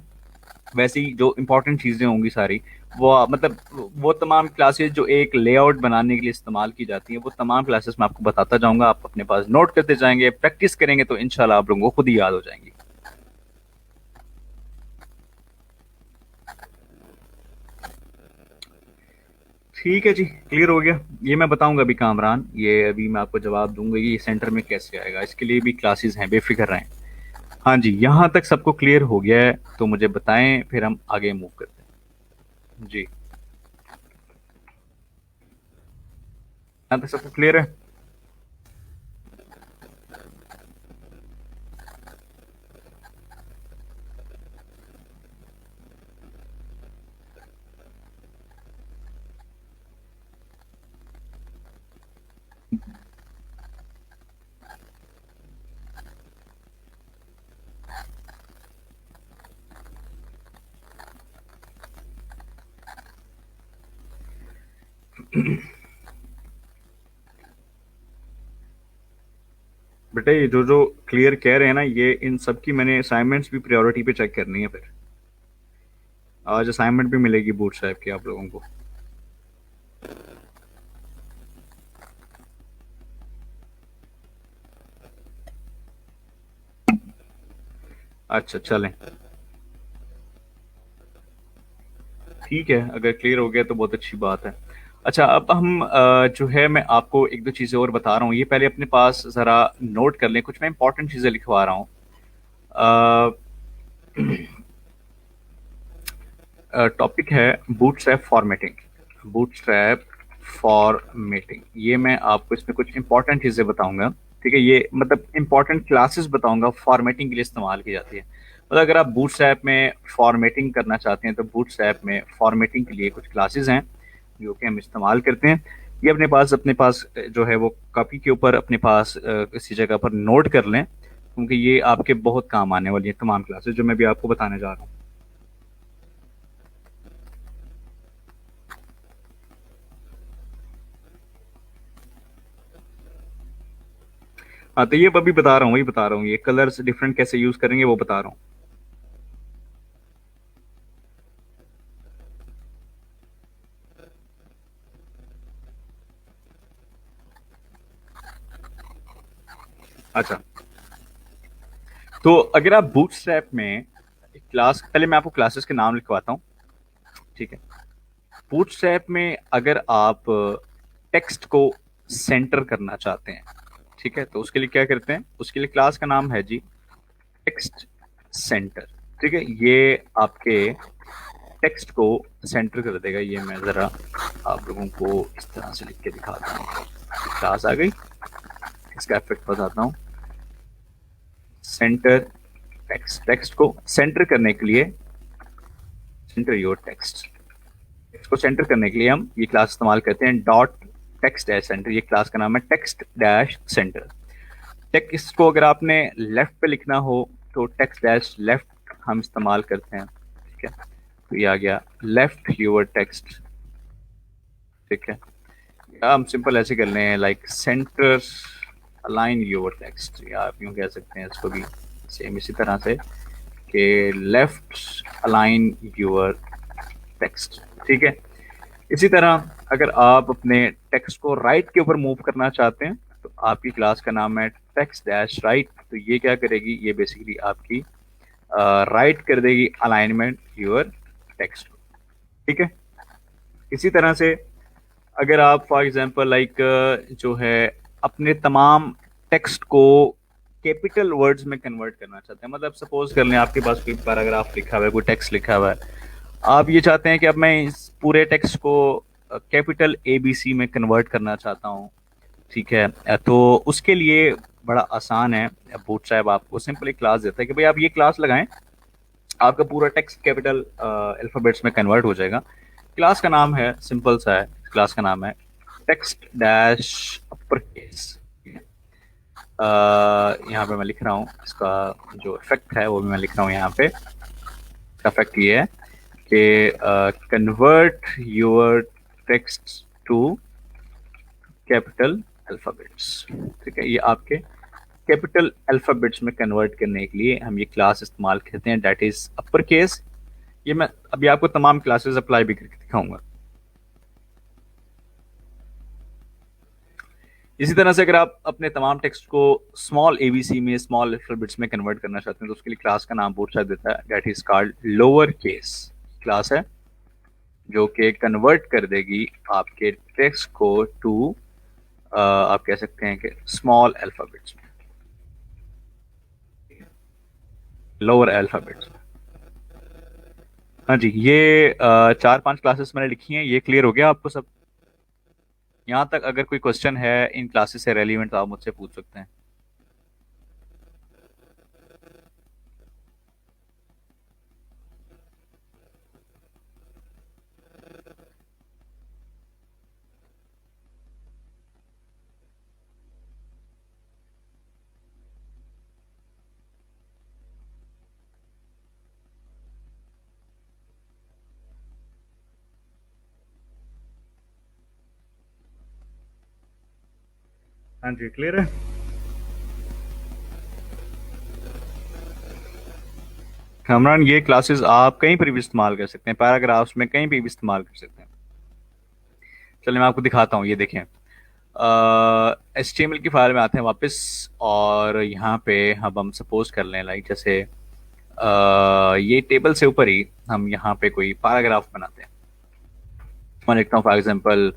वैसी जो इंपॉर्टेंट चीज़ें होंगी सारी, वो मतलब वो तमाम क्लासेस जो एक लेआउट बनाने के लिए इस्तेमाल की जाती हैं, वो तमाम क्लासेस मैं आपको बताता जाऊंगा। आप अपने पास नोट करते जाएंगे, प्रैक्टिस करेंगे तो इंशाल्लाह आप लोगों को खुद ही याद हो जाएंगी। ठीक है जी, क्लियर हो गया। ये मैं बताऊंगा अभी कामरान, ये अभी मैं आपको जवाब दूंगा ये सेंटर में कैसे आएगा, इसके लिए भी क्लासेस हैं, बेफिक्र रहें। हाँ जी, यहाँ तक सबको क्लियर हो गया है तो मुझे बताएं, फिर हम आगे मूव करते हैं जी। यहाँ तक सबको क्लियर है? बेटा, ये जो जो क्लियर कह रहे हैं ना, ये इन सब की मैंने असाइनमेंट्स भी प्रायोरिटी पे चेक करनी है। फिर आज असाइनमेंट भी मिलेगी बूट साहब की आप लोगों को। अच्छा चलें, ठीक है, अगर क्लियर हो गया तो बहुत अच्छी बात है। अच्छा, अब हम जो है मैं आपको एक दो चीज़ें और बता रहा हूँ, ये पहले अपने पास ज़रा नोट कर लें। कुछ मैं इंपॉर्टेंट चीज़ें लिखवा रहा हूँ। टॉपिक है बूटस्ट्रैप फॉर्मेटिंग। बूटस्ट्रैप फॉर्मेटिंग, ये मैं आपको इसमें कुछ इंपॉर्टेंट चीज़ें बताऊंगा। ठीक है, ये मतलब इंपॉर्टेंट क्लासेस बताऊंगा फॉर्मेटिंग के लिए इस्तेमाल की जाती है। मतलब अगर आप बूटस्ट्रैप में फॉर्मेटिंग करना चाहते हैं तो बूटस्ट्रैप में फॉर्मेटिंग के लिए कुछ क्लासेस हैं जो कि हम इस्तेमाल करते हैं। ये अपने पास जो है वो कॉपी के ऊपर अपने पास किसी जगह पर नोट कर लें, क्योंकि ये आपके बहुत काम आने वाली है तमाम क्लासेस जो मैं भी आपको बताने जा रहा हूँ। हाँ, तो ये अभी बता रहा हूँ, वही बता रहा हूँ, ये कलर्स डिफरेंट कैसे यूज करेंगे वो बता रहा हूँ। अच्छा, तो अगर आप बूटस्ट्रैप में क्लास, पहले मैं आपको क्लासेस के नाम लिखवाता हूँ, ठीक है। बूटस्ट्रैप में अगर आप टेक्स्ट को सेंटर करना चाहते हैं, ठीक है, तो उसके लिए क्या करते हैं, उसके लिए क्लास का नाम है जी टेक्स्ट सेंटर, ठीक है। ये आपके टेक्स्ट को सेंटर कर देगा। ये मैं जरा आप लोगों को इस तरह से लिख के दिखाता हूँ। क्लास आ गई, इसका इफेक्ट बताता हूँ। सेंटर टेक्स्ट, टेक्स्ट को सेंटर करने के लिए, सेंटर योर टेक्स्ट, टेक्स्ट को सेंटर करने के लिए हम ये क्लास इस्तेमाल करते हैं डॉट टेक्स्ट डैश सेंटर। ये क्लास का नाम है टेक्स्ट डैश सेंटर। टेक्स्ट को अगर आपने लेफ्ट पे लिखना हो तो टेक्स्ट डैश लेफ्ट हम इस्तेमाल करते हैं, ठीक है। तो ये आ गया लेफ्ट योर टेक्स्ट, ठीक है। या हम सिंपल ऐसे कर लें like centre align your text, या आप यूँ कह सकते हैं इसको भी सेम इसी तरह से कि लेफ्ट अलाइन योर टेक्स्ट, ठीक है। इसी तरह अगर आप अपने टेक्स्ट को राइट के ऊपर मूव करना चाहते हैं तो आपकी क्लास का नाम है टेक्स्ट डैश राइट। तो ये क्या करेगी, ये बेसिकली आपकी राइट कर देगी अलाइनमेंट योर टेक्स्ट, ठीक है। इसी तरह से अगर आप फॉर एग्जांपल लाइक जो है अपने तमाम टेक्स्ट को कैपिटल वर्ड्स में कन्वर्ट करना चाहते हैं, मतलब सपोज कर लें आपके पास कोई पैराग्राफ लिखा हुआ है, कोई टेक्स्ट लिखा हुआ है, आप ये चाहते हैं कि अब मैं इस पूरे टेक्स्ट को कैपिटल ABC में कन्वर्ट करना चाहता हूँ, ठीक है। तो उसके लिए बड़ा आसान है, बूटस्ट्रैप आपको सिंपली क्लास देता है कि भाई आप ये क्लास लगाएं, आपका पूरा टेक्स्ट कैपिटल अल्फाबेट्स में कन्वर्ट हो जाएगा। क्लास का नाम है, सिंपल सा है, क्लास का नाम है टेक्स्ट डैश अपर केस। यहाँ पे मैं लिख रहा हूँ, इसका जो इफेक्ट है वो भी मैं लिख रहा हूँ यहाँ पे। इफेक्ट ये है कि convert your text to capital alphabets, ठीक है। ये आपके कैपिटल अल्फाबेट्स में कन्वर्ट करने के लिए हम ये क्लास इस्तेमाल करते हैं, दैट इज अपर केस। ये मैं अभी आपको तमाम क्लासेस अप्लाई भी करके दिखाऊंगा। इसी तरह से अगर आप अपने तमाम टेक्स्ट को स्मॉल ABC में, स्मॉल अल्फाबेट्स में कन्वर्ट करना चाहते हैं तो उसके लिए क्लास का नाम बूटस्ट्रैप देता है, that is called lower case. Class है जो कि कन्वर्ट कर देगी आपके टेक्स्ट को टू आप कह सकते हैं कि स्मॉल अल्फाबेट्स में, लोअर अल्फाबेट्स में। हाँ जी, ये 4-5 क्लासेस मैंने लिखी हैं, ये क्लियर हो गया आपको सब? यहाँ तक अगर कोई क्वेश्चन है इन क्लासेस से रेलिवेंट तो आप मुझसे पूछ सकते हैं। हाँ जी, क्लियर है। हमरान, ये क्लासेस आप कहीं पर भी इस्तेमाल कर सकते हैं, पैराग्राफ्स में कहीं भी इस्तेमाल कर सकते हैं। चलिए मैं आपको दिखाता हूँ, ये देखें। HTML की फाइल में आते हैं वापस, और यहाँ पे हम सपोज कर लें लाइक जैसे ये टेबल से ऊपर ही हम यहाँ पे कोई पैराग्राफ बनाते हैं। मैं लिखता हूँ फॉर एग्जांपल,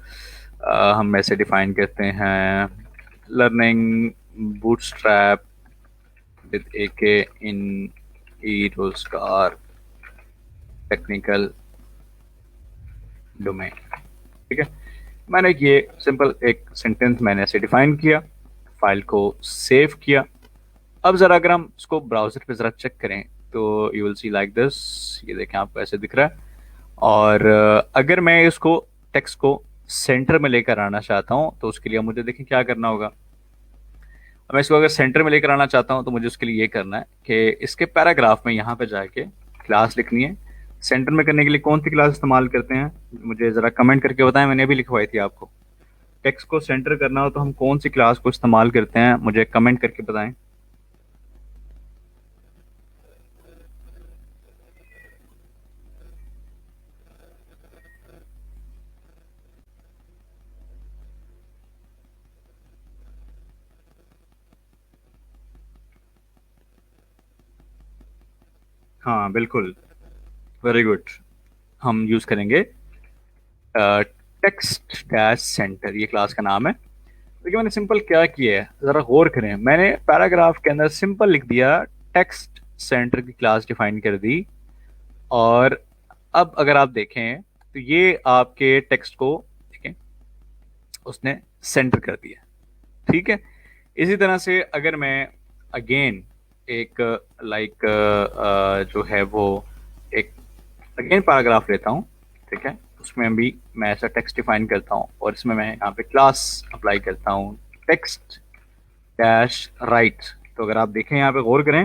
हम ऐसे डिफाइन करते हैं learning bootstrap with AK in e-rollstar technical domain, ठीक है। मैंने ये सिंपल एक सेंटेंस मैंने ऐसे डिफाइन किया, फाइल को सेव किया। अब ज़रा अगर हम इसको ब्राउज़र पे ज़रा चेक करें तो you will see like this, ये देखें आपको ऐसे दिख रहा है। और अगर मैं इसको टेक्स्ट को सेंटर में लेकर आना चाहता हूँ तो उसके लिए मुझे देखें क्या करना होगा। अब मैं इसको अगर सेंटर में लेकर आना चाहता हूँ तो मुझे उसके लिए ये करना है कि इसके पैराग्राफ में यहाँ पे जाके क्लास लिखनी है। सेंटर में करने के लिए कौन सी क्लास इस्तेमाल करते हैं मुझे ज़रा कमेंट करके बताएं, मैंने अभी लिखवाई थी आपको। टेक्स्ट को सेंटर करना हो तो हम कौन सी क्लास को इस्तेमाल करते हैं, मुझे कमेंट करके बताएं। हाँ बिल्कुल, वेरी गुड। हम यूज करेंगे टेक्स्ट डैश सेंटर, ये क्लास का नाम है। देखिए मैंने सिंपल क्या किया है, जरा गौर करें। मैंने पैराग्राफ के अंदर सिंपल लिख दिया, टेक्स्ट सेंटर की क्लास डिफाइन कर दी। और अब अगर आप देखें तो ये आपके टेक्स्ट को, देखें, उसने सेंटर कर दिया। ठीक है। इसी तरह से अगर मैं अगेन एक लाइक जो है वो एक अगेन पैराग्राफ लेता हूँ, ठीक है, उसमें भी मैं ऐसा टेक्स्ट डिफाइन करता हूँ और इसमें मैं यहाँ पे क्लास अप्लाई करता हूँ, टेक्स्ट डैश राइट। तो अगर आप देखें यहाँ पे गौर करें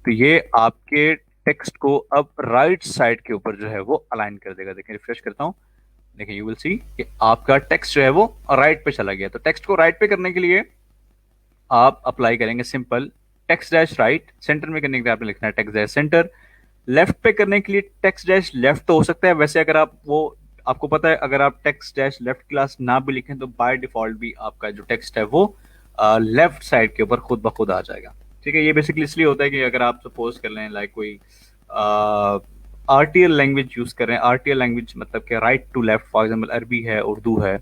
तो ये आपके टेक्स्ट को अब राइट साइड के ऊपर जो है वो अलाइन कर देगा। देखें, रिफ्रेश करता हूँ, देखिए यू विल सी कि आपका टेक्स्ट जो है वो राइट पे चला गया। तो टेक्स्ट को राइट पे करने के लिए आप अप्लाई करेंगे simple text dash right. Centre में करने के लिए आपने लिखना है टेक्स्ट डैश सेंटर। लेफ्ट पे करने के लिए टेक्स्ट डैश लेफ्ट तो हो सकता है, वैसे अगर आप वो, आपको पता है अगर आप टेक्स्ट डैश लेफ्ट क्लास ना भी लिखें तो बाय डिफॉल्ट भी आपका जो टेक्स्ट है वो लेफ्ट साइड के ऊपर खुद ब खुद आ जाएगा। ठीक है। ये बेसिकली इसलिए होता है कि अगर आप सपोज कर लें लाइक कोई आरटीएल लैंग्वेज यूज कर रहे हैं, आरटीएल लैंग्वेज मतलब कि right to left, for example अरबी है, उर्दू है,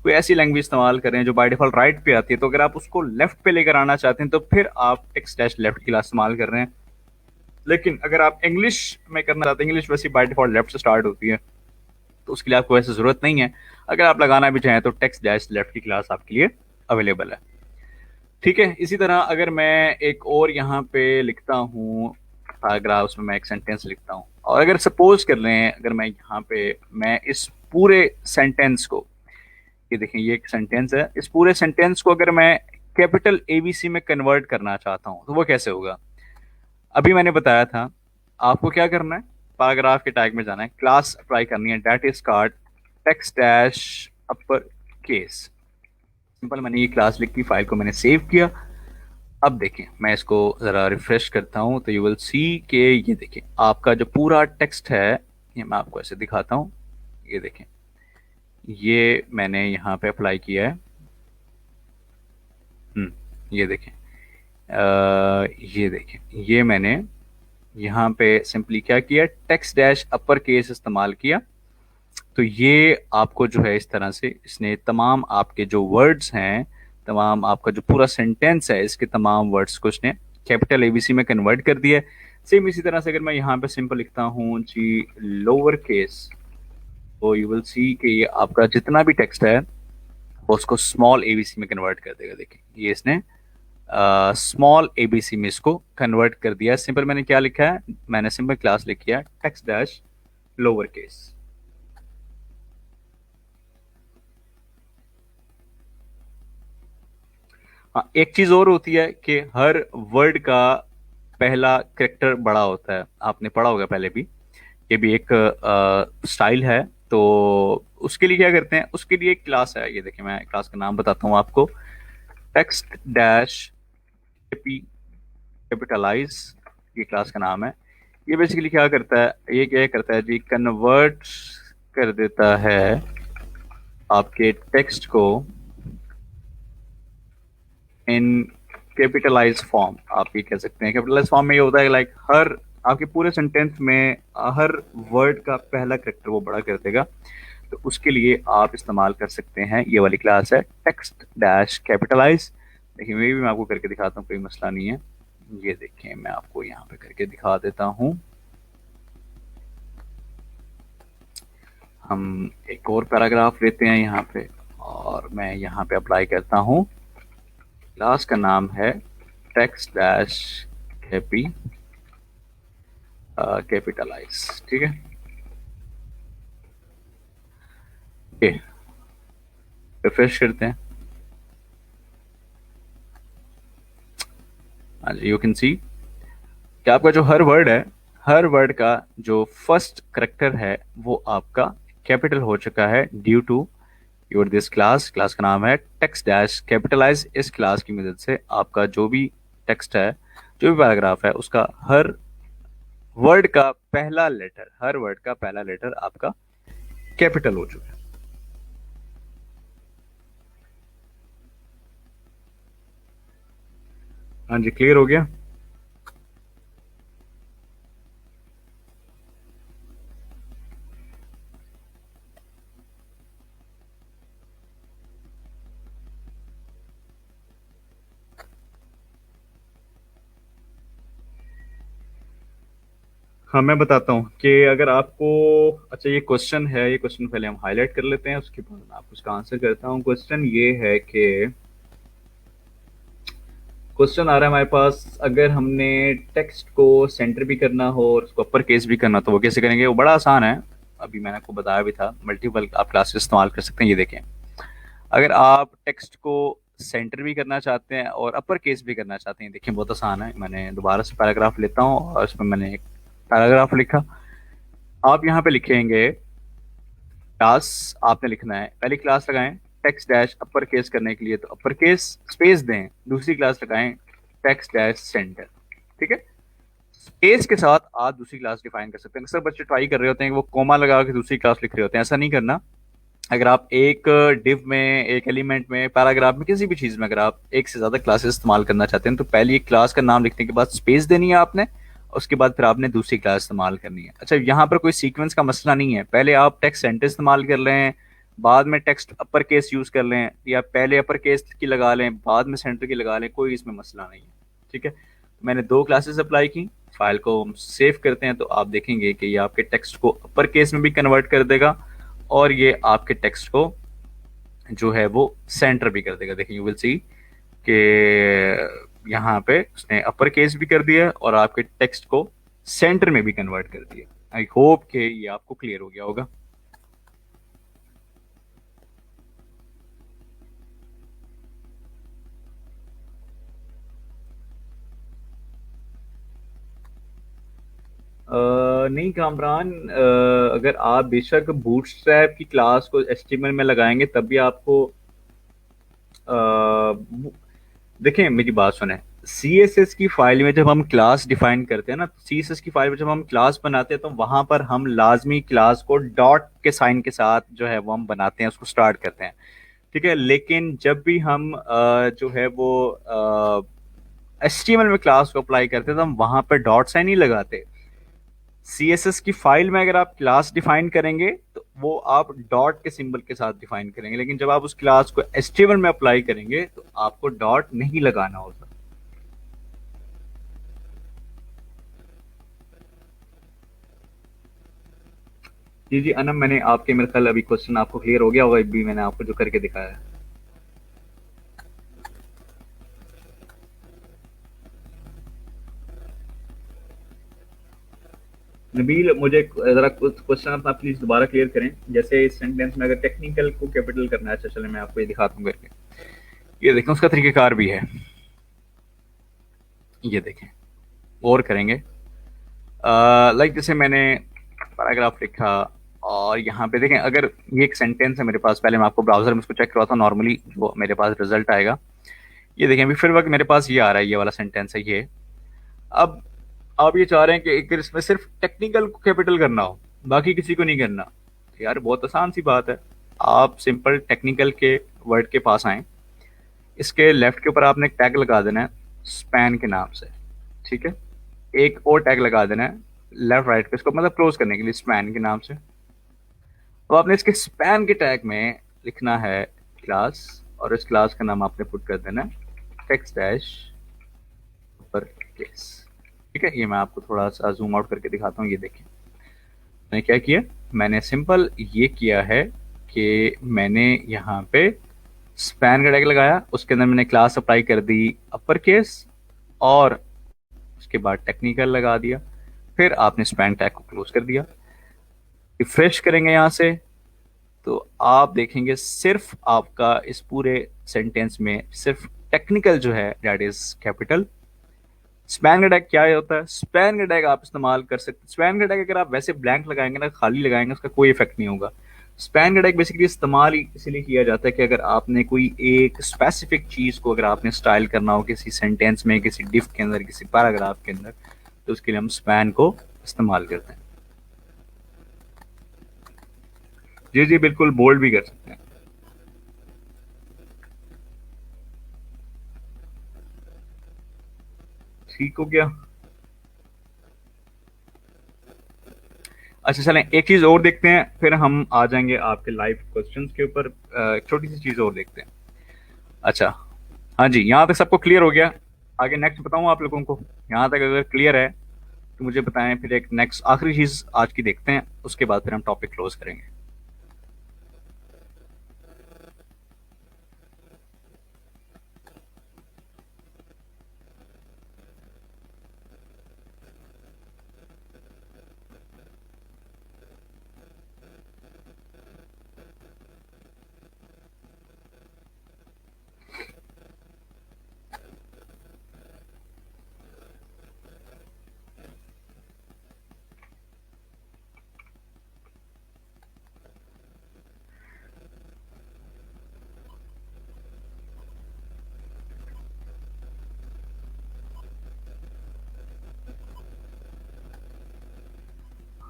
कोई ऐसी लैंग्वेज इस्तेमाल कर रहे हैं जो बाय डिफॉल्ट राइट पे आती है, तो अगर आप उसको लेफ्ट पे लेकर आना चाहते हैं तो फिर आप टेक्स्ट डैश लेफ्ट की क्लास इस्तेमाल कर रहे हैं। लेकिन अगर आप इंग्लिश में करना चाहते हैं, इंग्लिश वैसे बाय डिफॉल्ट लेफ्ट से स्टार्ट होती है, तो उसके लिए आपको वैसे जरूरत नहीं है। अगर आप लगाना भी चाहें तो टेक्स्ट डैश लेफ्ट की क्लास आपके लिए अवेलेबल है। ठीक है। इसी तरह अगर मैं एक और यहाँ पे लिखता हूँ पैराग्राफ, उसमें मैं एक सेंटेंस लिखता हूँ और अगर सपोज कर लें अगर मैं यहाँ पे मैं इस पूरे सेंटेंस को, ये देखें ये एक सेंटेंस है, इस पूरे सेंटेंस को अगर मैं कैपिटल एबीसी में कन्वर्ट करना चाहता हूँ तो वो कैसे होगा। अभी मैंने बताया था आपको क्या करना है, पैराग्राफ के टैग में जाना है, क्लास अप्लाई करनी है that is called text dash upper case. Simple मैंने ये क्लास लिख की, फाइल को मैंने सेव किया। अब देखें मैं इसको ज़रा रिफ्रेश करता हूँ तो यू विल सी के ये देखें आपका जो पूरा टेक्स्ट है, ये मैं आपको ऐसे दिखाता हूँ, ये देखें ये मैंने यहाँ पे अप्लाई किया है। ये देखें ये देखें ये मैंने यहाँ पे सिंपली क्या किया, टेक्स्ट डैश अपर केस इस्तेमाल किया। तो ये आपको जो है इस तरह से इसने तमाम आपके जो वर्ड्स हैं, तमाम आपका जो पूरा सेंटेंस है इसके तमाम वर्ड्स को इसने कैपिटल एबीसी में कन्वर्ट कर दिया है। सेम इसी तरह से अगर मैं यहाँ पे सिंपल लिखता हूँ जी लोअर केस, तो यू विल सी कि ये आपका जितना भी टेक्स्ट है वो उसको स्मॉल एबीसी में कन्वर्ट कर देगा। देखिए ये इसने स्मॉल एबीसी में इसको कन्वर्ट कर दिया। सिंपल मैंने क्या लिखा है, मैंने सिंपल क्लास लिखी है टेक्स्ट डैश लोअर केस। हाँ, एक चीज और होती है कि हर वर्ड का पहला करेक्टर बड़ा होता है, आपने पढ़ा होगा पहले भी, ये भी एक स्टाइल है। तो उसके लिए क्या करते हैं, उसके लिए एक क्लास है, ये देखिए मैं क्लास का नाम बताता हूँ आपको, टेक्स्ट डैश कैपिटलाइज, ये क्लास का नाम है। ये बेसिकली क्या करता है, ये क्या करता है जी, कन्वर्ट कर देता है आपके टेक्स्ट को इन कैपिटलाइज फॉर्म। आप ये कह सकते हैं कैपिटलाइज फॉर्म में ये होता है लाइक हर आपके पूरे सेंटेंस में हर वर्ड का पहला करेक्टर वो बड़ा कर देगा। तो उसके लिए आप इस्तेमाल कर सकते हैं, ये वाली क्लास है टेक्स्ट डैश कैपिटलाइज। देखिए मैं भी मैं आपको करके दिखाता हूँ, कोई मसला नहीं है। ये देखें मैं आपको यहाँ पे करके दिखा देता हूँ। हम एक और पैराग्राफ लेते हैं यहाँ पे और मैं यहाँ पे अप्लाई करता हूँ, क्लास का नाम है टेक्स्ट डैश कैपिटलाइज। ठीक है। ओके, रिफ्रेश करते हैं। हाँ जी, यू कैन सी कि आपका जो हर वर्ड है, हर वर्ड का जो फर्स्ट करेक्टर है वो आपका कैपिटल हो चुका है due to your this class, class का नाम है टेक्स्ट डैश कैपिटलाइज। इस क्लास की मदद से आपका जो भी टेक्स्ट है, जो भी पैराग्राफ है, उसका हर वर्ड का पहला लेटर, हर वर्ड का पहला लेटर आपका कैपिटल हो चुका है। हाँ जी, क्लियर हो गया। हाँ, मैं बताता हूँ कि अगर आपको, अच्छा ये क्वेश्चन है, ये क्वेश्चन पहले हम हाईलाइट कर लेते हैं, उसके बाद मैं आपको उसका आंसर करता हूँ। क्वेश्चन ये है कि क्वेश्चन आ रहा है हमारे पास, अगर हमने टेक्स्ट को सेंटर भी करना हो और उसको अपर केस भी करना, तो वो कैसे करेंगे? वो बड़ा आसान है, अभी मैंने आपको बताया भी था। मल्टीपल आप क्लासेस इस्तेमाल कर सकते हैं। ये देखें, अगर आप टेक्स्ट को सेंटर भी करना चाहते हैं और अपर केस भी करना चाहते हैं, देखिए बहुत आसान है। मैंने दोबारा से पैराग्राफ लेता हूँ और इसमें मैंने एक पैराग्राफ लिखा। आप यहाँ पे लिखेंगे क्लास, आपने लिखना है पहली क्लास लगाएं टेक्स्ट डैश अपर केस करने के लिए, तो अपर केस स्पेस दें, दूसरी क्लास लगाएं टेक्स्ट डैश सेंटर। ठीक है, स्पेस के साथ आप दूसरी क्लास डिफाइन कर सकते हैं। अक्सर बच्चे ट्राई कर रहे होते हैं कि वो कोमा लगा के दूसरी क्लास लिख रहे होते हैं, ऐसा नहीं करना। अगर आप एक डिव में, एक एलिमेंट में, पैराग्राफ में, किसी भी चीज में अगर आप एक से ज्यादा क्लासेस इस्तेमाल करना चाहते हैं, तो पहली एक क्लास का नाम लिखने के बाद स्पेस देनी है आपने, उसके बाद फिर आपने दूसरी क्लास इस्तेमाल करनी है। अच्छा, यहाँ पर कोई सीक्वेंस का मसला नहीं है, पहले आप टेक्स्ट सेंटर इस्तेमाल कर लें, बाद में टेक्स्ट अपर केस यूज कर लें, या पहले अपर केस की लगा लें बाद में सेंटर की लगा लें, कोई इसमें मसला नहीं है। ठीक है, मैंने दो क्लासेस अप्लाई की। फाइल को हम सेव करते हैं तो आप देखेंगे कि ये आपके टेक्स्ट को अपर केस में भी कन्वर्ट कर देगा और ये आपके टेक्स्ट को जो है वो सेंटर भी कर देगा। देखिए, यू विल सी कि यहाँ पे उसने अपर केस भी कर दिया और आपके टेक्स्ट को सेंटर में भी कन्वर्ट कर दिया। आई होप कि ये आपको क्लियर हो गया होगा। नहीं कामरान, अगर आप बेशक बूटस्ट्रैप की क्लास को एचटीएमएल में लगाएंगे तब भी आपको देखें, मेरी बात सुने। सीएसएस की फाइल में जब हम क्लास डिफाइन करते हैं ना, सीएसएस की फाइल में जब हम क्लास बनाते हैं तो वहां पर हम लाजमी क्लास को डॉट के साइन के साथ जो है वो हम बनाते हैं, उसको स्टार्ट करते हैं। ठीक है, लेकिन जब भी हम जो है वो एचटीएमएल में क्लास को अप्लाई करते हैं तो हम वहां पर डॉट साइन ही लगाते। सीएसएस की फाइल में अगर आप क्लास डिफाइन करेंगे तो वो आप डॉट के सिंबल के साथ डिफाइन करेंगे, लेकिन जब आप उस क्लास को एचटीएमएल में अप्लाई करेंगे तो आपको डॉट नहीं लगाना होगा। जी जी अनम, मैंने आपके, मेरे ख्याल अभी क्वेश्चन आपको क्लियर हो गया होगा, अभी मैंने आपको जो करके दिखाया है। नबील, मुझे जरा कुछ क्वेश्चन अपना प्लीज दोबारा क्लियर करें। जैसे इस सेंटेंस में अगर टेक्निकल को कैपिटल करना है, अच्छा चले मैं आपको ये दिखाता हूँ करके। ये देखें, उसका तरीकेकार भी है, ये देखें। और करेंगे लाइक जैसे मैंने पैराग्राफ लिखा और यहाँ पे देखें, अगर ये एक सेंटेंस है मेरे पास, पहले मैं आपको ब्राउजर में इसको चेक करवाता हूँ, नॉर्मली जो मेरे पास रिजल्ट आएगा। ये देखें, अभी फिर वक्त मेरे पास ये आ रहा है, ये वाला सेंटेंस है ये। अब आप ये चाह रहे हैं कि अगर इसमें सिर्फ टेक्निकल को कैपिटल करना हो, बाकी किसी को नहीं करना, तो यार बहुत आसान सी बात है। आप सिंपल टेक्निकल के वर्ड के पास आए, इसके लेफ्ट के ऊपर आपने एक टैग लगा देना है स्पैन के नाम से। ठीक है, एक और टैग लगा देना है लेफ्ट राइट पे, इसको मतलब क्लोज करने के लिए, स्पैन के नाम से। अब आपने इसके स्पैन के टैग में लिखना है क्लास, और इस क्लास का नाम आपने पुट कर देना है टेक्स्ट डैश अपर केस। ठीक है, ये मैं आपको थोड़ा सा जूम आउट करके दिखाता हूँ। ये देखिए, मैंने क्या किया, मैंने सिंपल ये किया है कि मैंने यहाँ पे स्पैन का टैग लगाया, उसके अंदर मैंने क्लास अप्लाई कर दी अपर केस, और उसके बाद टेक्निकल लगा दिया, फिर आपने स्पैन टैग को क्लोज कर दिया। रिफ्रेश करेंगे यहाँ से तो आप देखेंगे सिर्फ आपका इस पूरे सेंटेंस में सिर्फ टेक्निकल जो है दैट इज कैपिटल। स्पैन का टैग क्या होता है? स्पैन का टैग आप इस्तेमाल कर सकते हैं। स्पैन का टैग अगर आप वैसे ब्लैंक लगाएंगे ना, खाली लगाएंगे, उसका कोई इफेक्ट नहीं होगा। स्पैन का टैग बेसिकली इस्तेमाल इसलिए किया जाता है कि अगर आपने कोई एक स्पेसिफिक चीज को अगर आपने स्टाइल करना हो किसी सेंटेंस में, किसी डिफ के अंदर, किसी पैराग्राफ के अंदर, तो उसके लिए हम स्पैन को इस्तेमाल करते हैं। जी जी बिल्कुल, बोल्ड भी कर सकते हैं। ठीक हो गया। अच्छा चलें, एक चीज और देखते हैं, फिर हम आ जाएंगे आपके लाइव क्वेश्चंस के ऊपर। एक छोटी सी चीज और देखते हैं। अच्छा, हाँ जी, यहाँ तक सबको क्लियर हो गया? आगे नेक्स्ट बताऊँ आप लोगों को? यहाँ तक अगर क्लियर है तो मुझे बताएं, फिर एक नेक्स्ट आखिरी चीज आज की देखते हैं, उसके बाद फिर हम टॉपिक क्लोज करेंगे।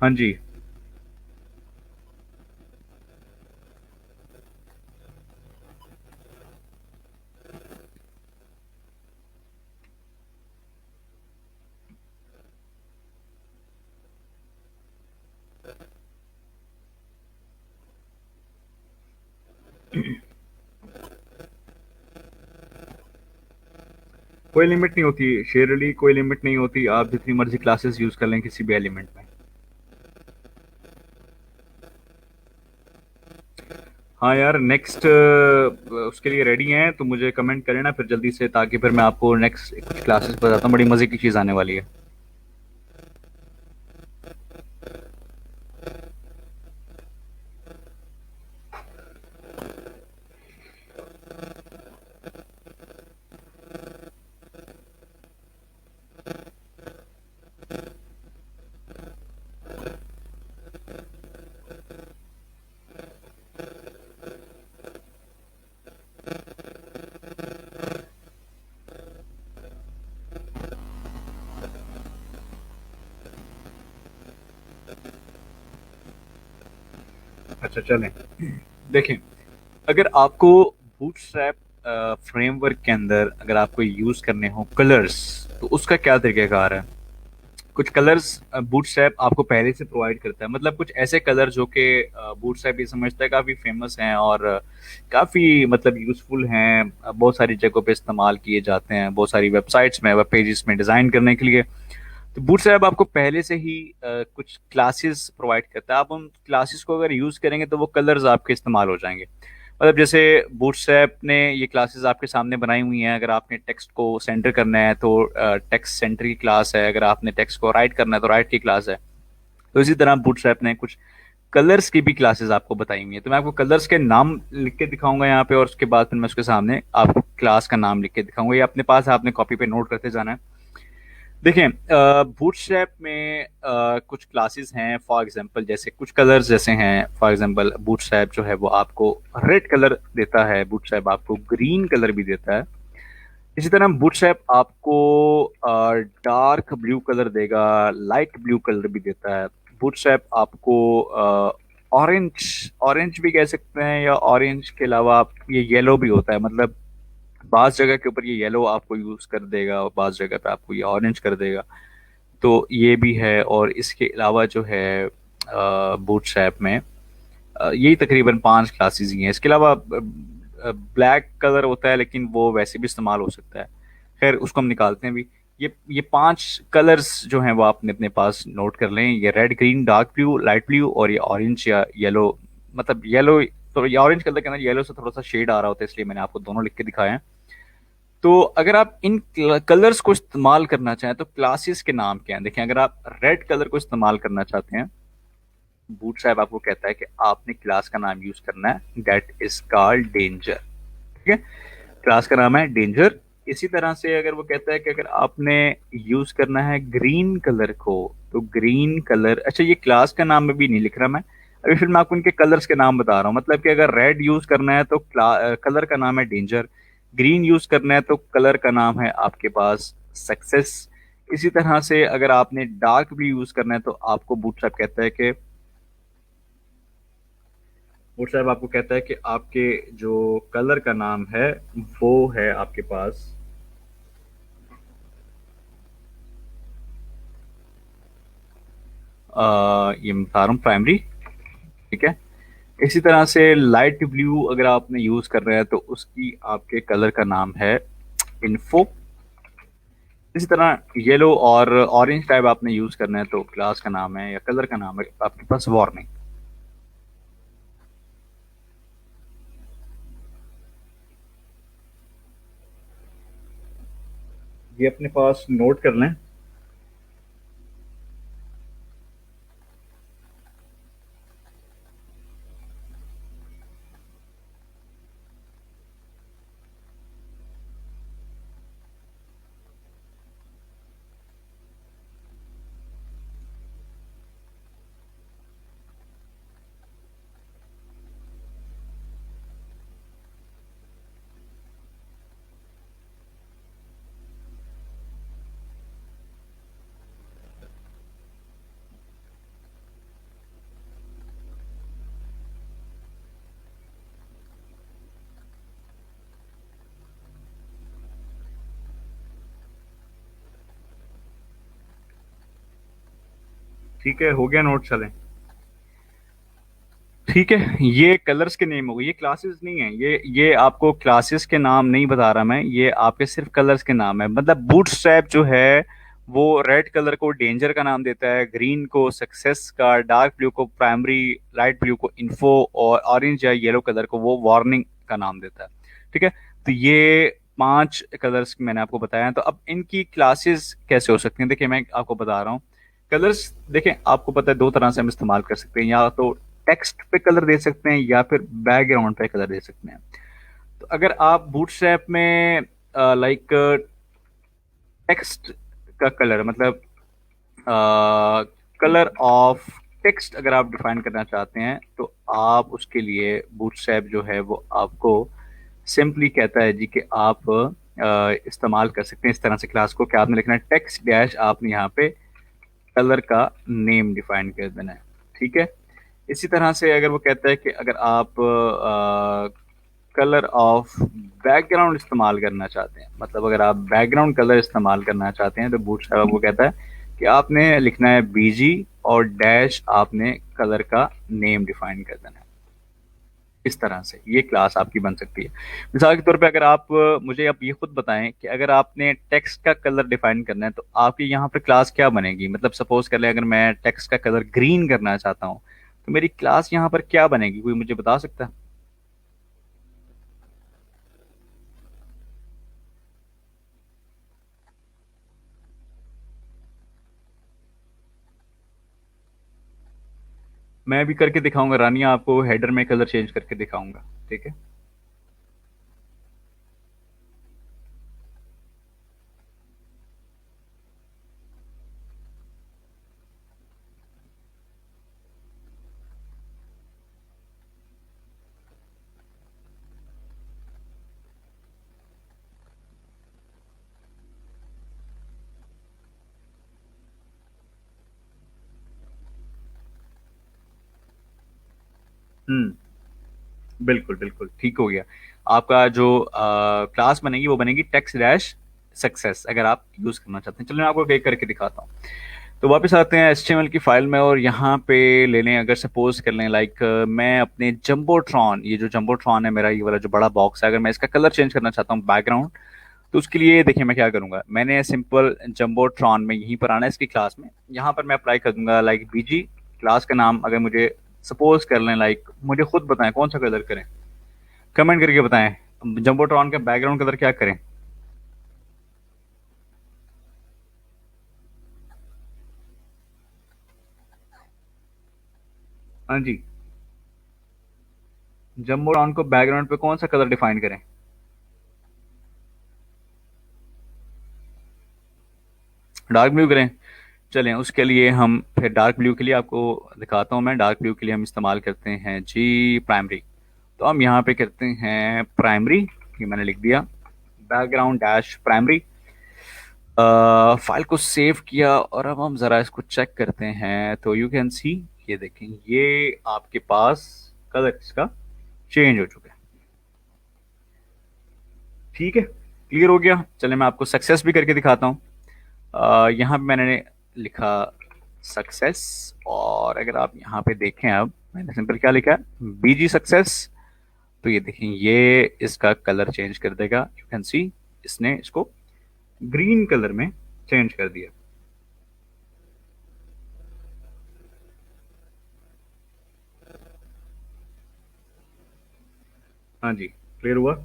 हाँ जी। कोई लिमिट नहीं होती शेरली, कोई लिमिट नहीं होती, आप जितनी मर्जी क्लासेस यूज कर लें किसी भी एलिमेंट में। हाँ यार, नेक्स्ट उसके लिए रेडी हैं तो मुझे कमेंट करें ना फिर जल्दी से, ताकि फिर मैं आपको नेक्स्ट कुछ क्लासेस बताता हूँ, बड़ी मजे की चीज आने वाली है। अच्छा चलें, देखें, अगर आपको बूटस्ट्रैप फ्रेमवर्क के अंदर अगर आपको यूज करने हो कलर्स, तो उसका क्या तरीकेकार है। कुछ कलर्स बूटस्ट्रैप आपको पहले से प्रोवाइड करता है, मतलब कुछ ऐसे कलर जो कि बूटस्ट्रैप ये समझता है काफ़ी फेमस हैं और काफ़ी मतलब यूज़फुल हैं, बहुत सारी जगहों पे इस्तेमाल किए जाते हैं, बहुत सारी वेबसाइट्स में, वेब पेजेस में डिज़ाइन करने के लिए। तो बूटस्ट्रैप आपको पहले से ही कुछ क्लासेस प्रोवाइड करता है, आप उन क्लासेस को अगर यूज़ करेंगे तो वो कलर्स आपके इस्तेमाल हो जाएंगे। मतलब जैसे बूटस्ट्रैप ने ये क्लासेस आपके सामने बनाई हुई हैं, अगर आपने टेक्स्ट को सेंटर करना है तो टेक्स्ट सेंटर की क्लास है, अगर आपने टेक्स्ट को राइट करना है तो राइट की क्लास है। तो इसी तरह बूटस्ट्रैप ने कुछ कलर्स की भी क्लासेस आपको बताई हुई है, तो मैं आपको कलर्स के नाम लिख के दिखाऊंगा यहाँ पे, और उसके बाद फिर मैं उसके सामने आपको क्लास का नाम लिख के दिखाऊंगा। ये अपने पास है, आपने कॉपी पे नोट करते जाना है। देखिए, बूटस्ट्रैप में कुछ क्लासेस हैं, फॉर एग्जांपल जैसे कुछ कलर्स जैसे हैं, फॉर एग्जांपल बूटस्ट्रैप जो है वो आपको रेड कलर देता है, बूटस्ट्रैप आपको ग्रीन कलर भी देता है। इसी तरह बूटस्ट्रैप आपको डार्क ब्लू कलर देगा, लाइट ब्लू कलर भी देता है। बूटस्ट्रैप आपको ऑरेंज ऑरेंज भी कह सकते हैं, या ऑरेंज के अलावा ये येलो भी होता है, मतलब बाज जगह के ऊपर ये येलो आपको यूज कर देगा और बाज जगह पे आपको ये ऑरेंज कर देगा। तो ये भी है, और इसके अलावा जो है बूटस्ट्रैप में यही तकरीबन 5 क्लासेस ही हैं। इसके अलावा ब्लैक कलर होता है, लेकिन वो वैसे भी इस्तेमाल हो सकता है, खैर उसको हम निकालते हैं भी। ये 5 कलर्स जो हैं वो आपने अपने पास नोट कर लें, ये red, green, dark blue, light blue और ये ऑरेंज या येलो। मतलब येलो, तो ये ऑरेंज कलर के अंदर येलो से थोड़ा सा शेड आ रहा होता है, इसलिए मैंने आपको दोनों लिख के दिखाए हैं। तो अगर आप इन कलर्स को इस्तेमाल करना चाहें तो क्लासेस के नाम क्या हैं, देखें, अगर आप रेड कलर को इस्तेमाल करना चाहते हैं, बूटस्ट्रैप आपको कहता है कि आपने क्लास का नाम यूज करना है, दैट इज कॉल्ड डेंजर। ठीक है, क्लास का नाम है डेंजर। इसी तरह से अगर वो कहता है कि अगर आपने यूज करना है ग्रीन कलर को, तो ग्रीन कलर, अच्छा ये क्लास का नाम में भी नहीं लिख रहा मैं, अभी फिर मैं आपको इनके कलर्स के नाम बता रहा हूँ। मतलब कि अगर रेड यूज करना है तो कलर का नाम है डेंजर। ग्रीन यूज करना है तो कलर का नाम है आपके पास सक्सेस। इसी तरह से अगर आपने डार्क ब्लू यूज करना है तो आपको बूटस्ट्रैप कहता है कि बूटस्ट्रैप आपको कहता है कि आपके जो कलर का नाम है वो है आपके पास ये मैं बता रहा हूँ प्राइमरी। ठीक है। इसी तरह से लाइट ब्लू अगर आपने यूज कर रहे हैं तो उसकी आपके कलर का नाम है इन्फो। इसी तरह येलो और ऑरेंज टाइप आपने यूज करना है तो क्लास का नाम है या कलर का नाम है आपके पास वार्निंग। ये अपने पास नोट कर लें। ठीक है, हो गया नोट, चलें। ठीक है, ये कलर्स के नेम हो गए, ये क्लासेस नहीं है। ये आपको क्लासेस के नाम नहीं बता रहा मैं, ये आपके सिर्फ कलर्स के नाम है। मतलब बूटस्ट्रैप जो है वो रेड कलर को डेंजर का नाम देता है, ग्रीन को सक्सेस का, डार्क ब्लू को प्राइमरी, लाइट ब्लू को इन्फो, और ऑरेंज या येलो कलर को वो वार्निंग का नाम देता है। ठीक है। तो ये 5 कलर्स मैंने आपको बताया। तो अब इनकी क्लासेस कैसे हो सकती हैं, देखिए मैं आपको बता रहा हूँ। कलर्स देखें, आपको पता है 2 तरह से हम इस्तेमाल कर सकते हैं, या तो टेक्स्ट पे कलर दे सकते हैं या फिर बैकग्राउंड पे कलर दे सकते हैं। तो अगर आप बूटस्ट्रैप में लाइक टेक्स्ट का कलर, मतलब कलर ऑफ टेक्स्ट अगर आप डिफाइन करना चाहते हैं तो आप उसके लिए बूटस्ट्रैप जो है वो आपको सिंपली कहता है जी कि आप इस्तेमाल कर सकते हैं इस तरह से क्लास को, कि आपने लिखना है टेक्स्ट डैश, आपने यहाँ पे कलर का नेम डिफाइन कर देना है। ठीक है। इसी तरह से अगर वो कहता है कि अगर आप कलर ऑफ बैकग्राउंड इस्तेमाल करना चाहते हैं, मतलब अगर आप बैकग्राउंड कलर इस्तेमाल करना चाहते हैं तो बूटस्ट्रैप आपको कहता है कि आपने लिखना है बीजी और डैश आपने कलर का नेम डिफाइन कर देना है। इस तरह से ये क्लास आपकी बन सकती है। मिसाल के तौर पे अगर आप मुझे आप ये खुद बताएं कि अगर आपने टेक्स्ट का कलर डिफाइन करना है तो आपकी यहाँ पर क्लास क्या बनेगी। मतलब सपोज कर ले अगर मैं टेक्स्ट का कलर ग्रीन करना चाहता हूँ तो मेरी क्लास यहाँ पर क्या बनेगी, कोई मुझे बता सकता है? मैं भी करके दिखाऊंगा रानिया, आपको हेडर में कलर चेंज करके दिखाऊंगा। ठीक है। हम्म। बिल्कुल बिल्कुल ठीक हो गया। आपका जो क्लास बनेगी वो बनेगी टेक्स्ट डैश सक्सेस, अगर आप यूज करना चाहते हैं। चलिए मैं आपको एक करके दिखाता हूँ। तो वापस आते हैं HTML की फाइल में और यहाँ पे ले लें, अगर सपोज कर लें लाइक मैं अपने जम्बोट्रॉन, ये जो जम्बोट्रॉन है मेरा, ये वाला जो बड़ा बॉक्स है, अगर मैं इसका कलर चेंज करना चाहता हूँ बैकग्राउंड, तो उसके लिए देखिए मैं क्या करूंगा। मैंने सिंपल जम्बोट्रॉन में यहीं पर आना है इसकी क्लास में, यहाँ पर मैं अप्लाई कर दूंगा लाइक बीजी। क्लास का नाम अगर मुझे सपोज कर लें, लाइक मुझे खुद बताएं कौन सा कलर करें, कमेंट करके बताएं जम्बोट्रॉन का बैकग्राउंड कलर क्या करें। हाँ जी, जम्बोट्रॉन को बैकग्राउंड पे कौन सा कलर डिफाइन करें? डार्क ब्लू करें। चलें, उसके लिए हम फिर डार्क ब्लू के लिए आपको दिखाता हूँ मैं। डार्क ब्लू के लिए हम इस्तेमाल करते हैं जी प्राइमरी। तो हम यहाँ पे करते हैं प्राइमरी, ये मैंने लिख दिया, बैकग्राउंड डैश प्राइमरी। फाइल को सेव किया और अब हम ज़रा इसको चेक करते हैं। तो यू कैन सी, ये देखें, ये आपके पास कलर इसका चेंज हो चुका है। ठीक है, क्लियर हो गया। चले मैं आपको सक्सेस भी करके दिखाता हूँ। यहाँ पे मैंने लिखा सक्सेस, और अगर आप यहाँ पे देखें, अब मैंने सिंपल क्या लिखा है, बीजी सक्सेस। तो ये देखें, ये इसका कलर चेंज कर देगा। यू कैन सी, इसने इसको ग्रीन कलर में चेंज कर दिया। हाँ जी, क्लियर हुआ।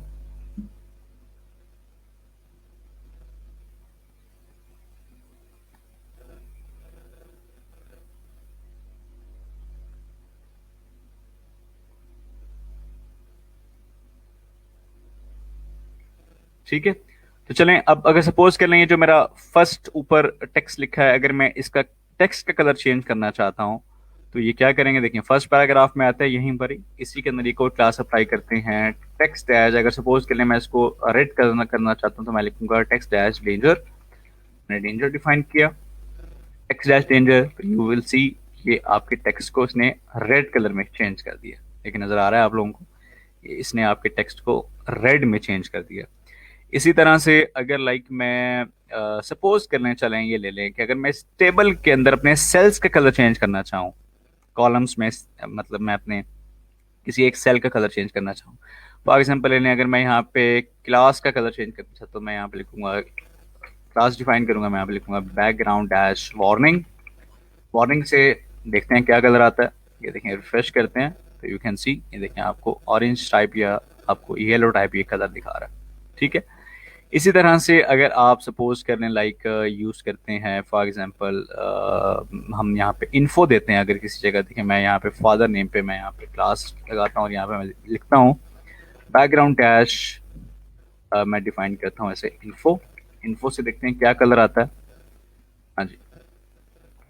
ठीक है, तो चलें, अब अगर सपोज कर लें ये जो मेरा फर्स्ट ऊपर टेक्स्ट लिखा है, अगर मैं इसका टेक्स्ट का कलर चेंज करना चाहता हूं, तो ये क्या करेंगे, देखिए फर्स्ट पैराग्राफ में आता है यहीं पर ही, इसी के अंदर ये कोड क्लास अप्लाई करते हैं टेक्स्ट डैश। अगर सपोज कर लें मैं इसको रेड करना चाहता हूं, तो मैं लिखूंगा टेक्स्ट डैश डेंजर। मैंने डेंजर डिफाइन किया, टेक्स्ट डैश डेंजर। तो यू विल सी, ये आपके टेक्स्ट को इसने रेड कलर में चेंज कर दिया। लेकिन नजर आ रहा है आप लोगों को, इसने आपके टेक्स्ट को रेड में चेंज कर दिया। इसी तरह से अगर लाइक मैं सपोज करने चलें, ये ले लें कि अगर मैं इस टेबल के अंदर अपने सेल्स का कलर चेंज करना चाहूँ, कॉलम्स में, मतलब मैं अपने किसी एक सेल का कलर चेंज करना चाहूँ, फॉर एग्जाम्पल लेने, अगर मैं यहाँ पे क्लास का कलर चेंज करना चाहता, तो मैं यहाँ पे लिखूंगा, क्लास डिफाइन करूंगा, मैं यहाँ पे लिखूंगा बैकग्राउंड डैश वार्निंग। वार्निंग से देखते हैं क्या कलर आता है। ये देखें, रिफ्रेश करते हैं, तो यू कैन सी, ये देखें आपको ऑरेंज टाइप या आपको येलो टाइप ये कलर दिखा रहा है। ठीक है, इसी तरह से अगर आप सपोज करने लाइक यूज़ करते हैं, फॉर एग्जांपल हम यहाँ पे इन्फो देते हैं, अगर किसी जगह देखें, मैं यहाँ पे फादर नेम पे मैं यहाँ पे क्लास लगाता हूँ और यहाँ पे मैं लिखता हूँ बैकग्राउंड डैश, मैं डिफाइन करता हूँ ऐसे इन्फो। इन्फो से देखते हैं क्या कलर आता है। हाँ जी,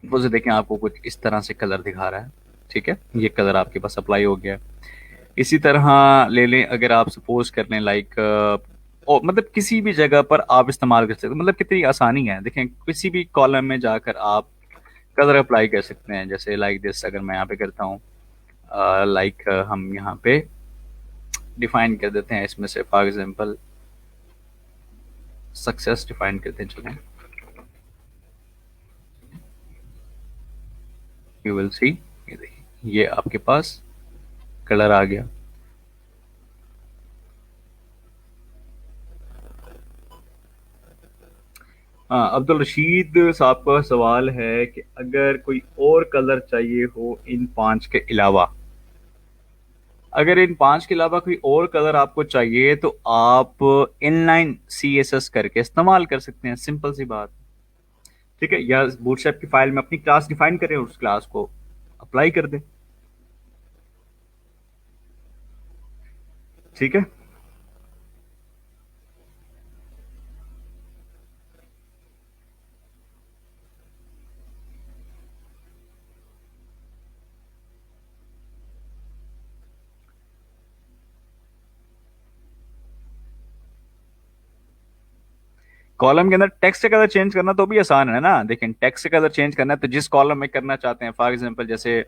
इन्फो से देखें, आपको कुछ इस तरह से कलर दिखा रहा है। ठीक है, ये कलर आपके पास अप्लाई हो गया है। इसी तरह ले लें, अगर आप सपोज कर लें लाइक, और मतलब किसी भी जगह पर आप इस्तेमाल कर सकते हो, मतलब कितनी आसानी है। देखें, किसी भी कॉलम में जाकर आप कलर अप्लाई कर सकते हैं, जैसे लाइक दिस। अगर मैं यहाँ पे करता हूँ लाइक, हम यहाँ पे डिफाइन कर देते हैं इसमें से, फॉर एग्जांपल सक्सेस डिफाइन करते हैं। चलें, यू विल सी, ये देखिए, ये आपके पास कलर आ गया। हाँ, अब्दुल रशीद साहब का सवाल है कि अगर कोई और कलर चाहिए हो इन पांच के अलावा, अगर इन पांच के अलावा कोई और कलर आपको चाहिए, तो आप इनलाइन CSS करके इस्तेमाल कर सकते हैं, सिंपल सी बात। ठीक है, या बूटस्ट्रैप की फाइल में अपनी क्लास डिफाइन करें, उस क्लास को अप्लाई कर दें। ठीक है, कॉलम के अंदर टेक्स्ट का कलर चेंज करना तो भी आसान है ना। देखें, टेक्स्ट का कलर चेंज करना है तो जिस कॉलम में करना चाहते हैं, फॉर एग्जांपल जैसे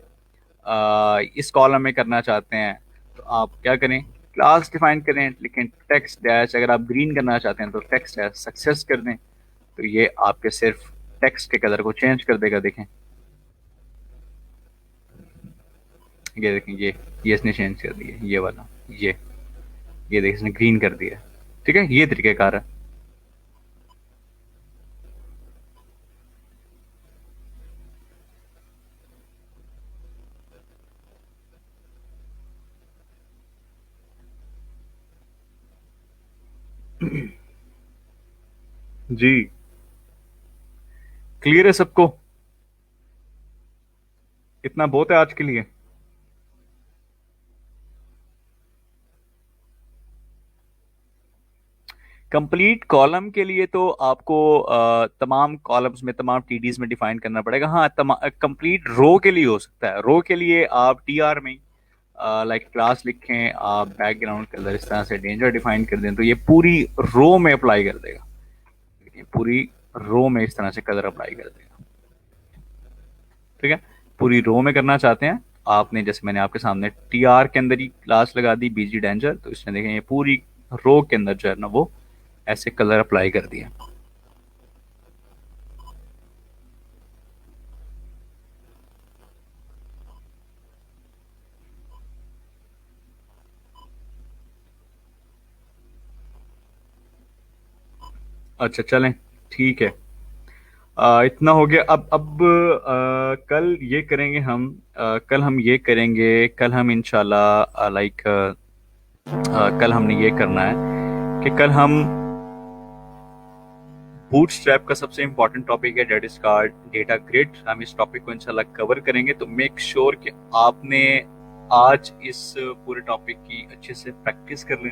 इस कॉलम में करना चाहते हैं, तो आप क्या करें, क्लास डिफाइन करें, लेकिन टेक्स्ट डैश। अगर आप ग्रीन करना चाहते हैं तो टेक्स्ट डैश सक्सेस कर दें, तो ये आपके सिर्फ टेक्स्ट के कलर को चेंज कर देगा। देखें, ये देखें, ये इसने चेंज कर दिया, ये वाला, ये देखिए, इसने ग्रीन कर दिया। ठीक है, ये तरीकेकार है। जी, क्लियर है सबको? इतना बहुत है आज के लिए। कंप्लीट कॉलम के लिए तो आपको तमाम कॉलम्स में तमाम टीडीज में डिफाइन करना पड़ेगा। हाँ, कंप्लीट रो के लिए हो सकता है। रो के लिए आप टीआर में लाइक क्लास लिखें, आप बैकग्राउंड कलर इस तरह से डेंजर डिफाइन कर दें तो ये पूरी रो में अप्लाई कर देगा। ये पूरी रो में इस तरह से कलर अप्लाई कर देगा। ठीक है, पूरी रो में करना चाहते हैं आपने, जैसे मैंने आपके सामने टीआर के अंदर ही क्लास लगा दी बीजी डेंजर, तो इसने देखें ये पूरी रो के अंदर जो है ना वो ऐसे कलर अप्लाई कर दिया। अच्छा चलें, ठीक है। इतना हो गया। अब कल ये करेंगे हम, कल हम इंशाल्लाह लाइक कल हमने ये करना है कि कल हम बूटस्ट्रैप का सबसे इंपॉर्टेंट टॉपिक है that is called data grid. हम इस टॉपिक को इंशाल्लाह कवर करेंगे, तो मेक श्योर कि आपने आज इस पूरे टॉपिक की अच्छे से प्रैक्टिस कर लेनी।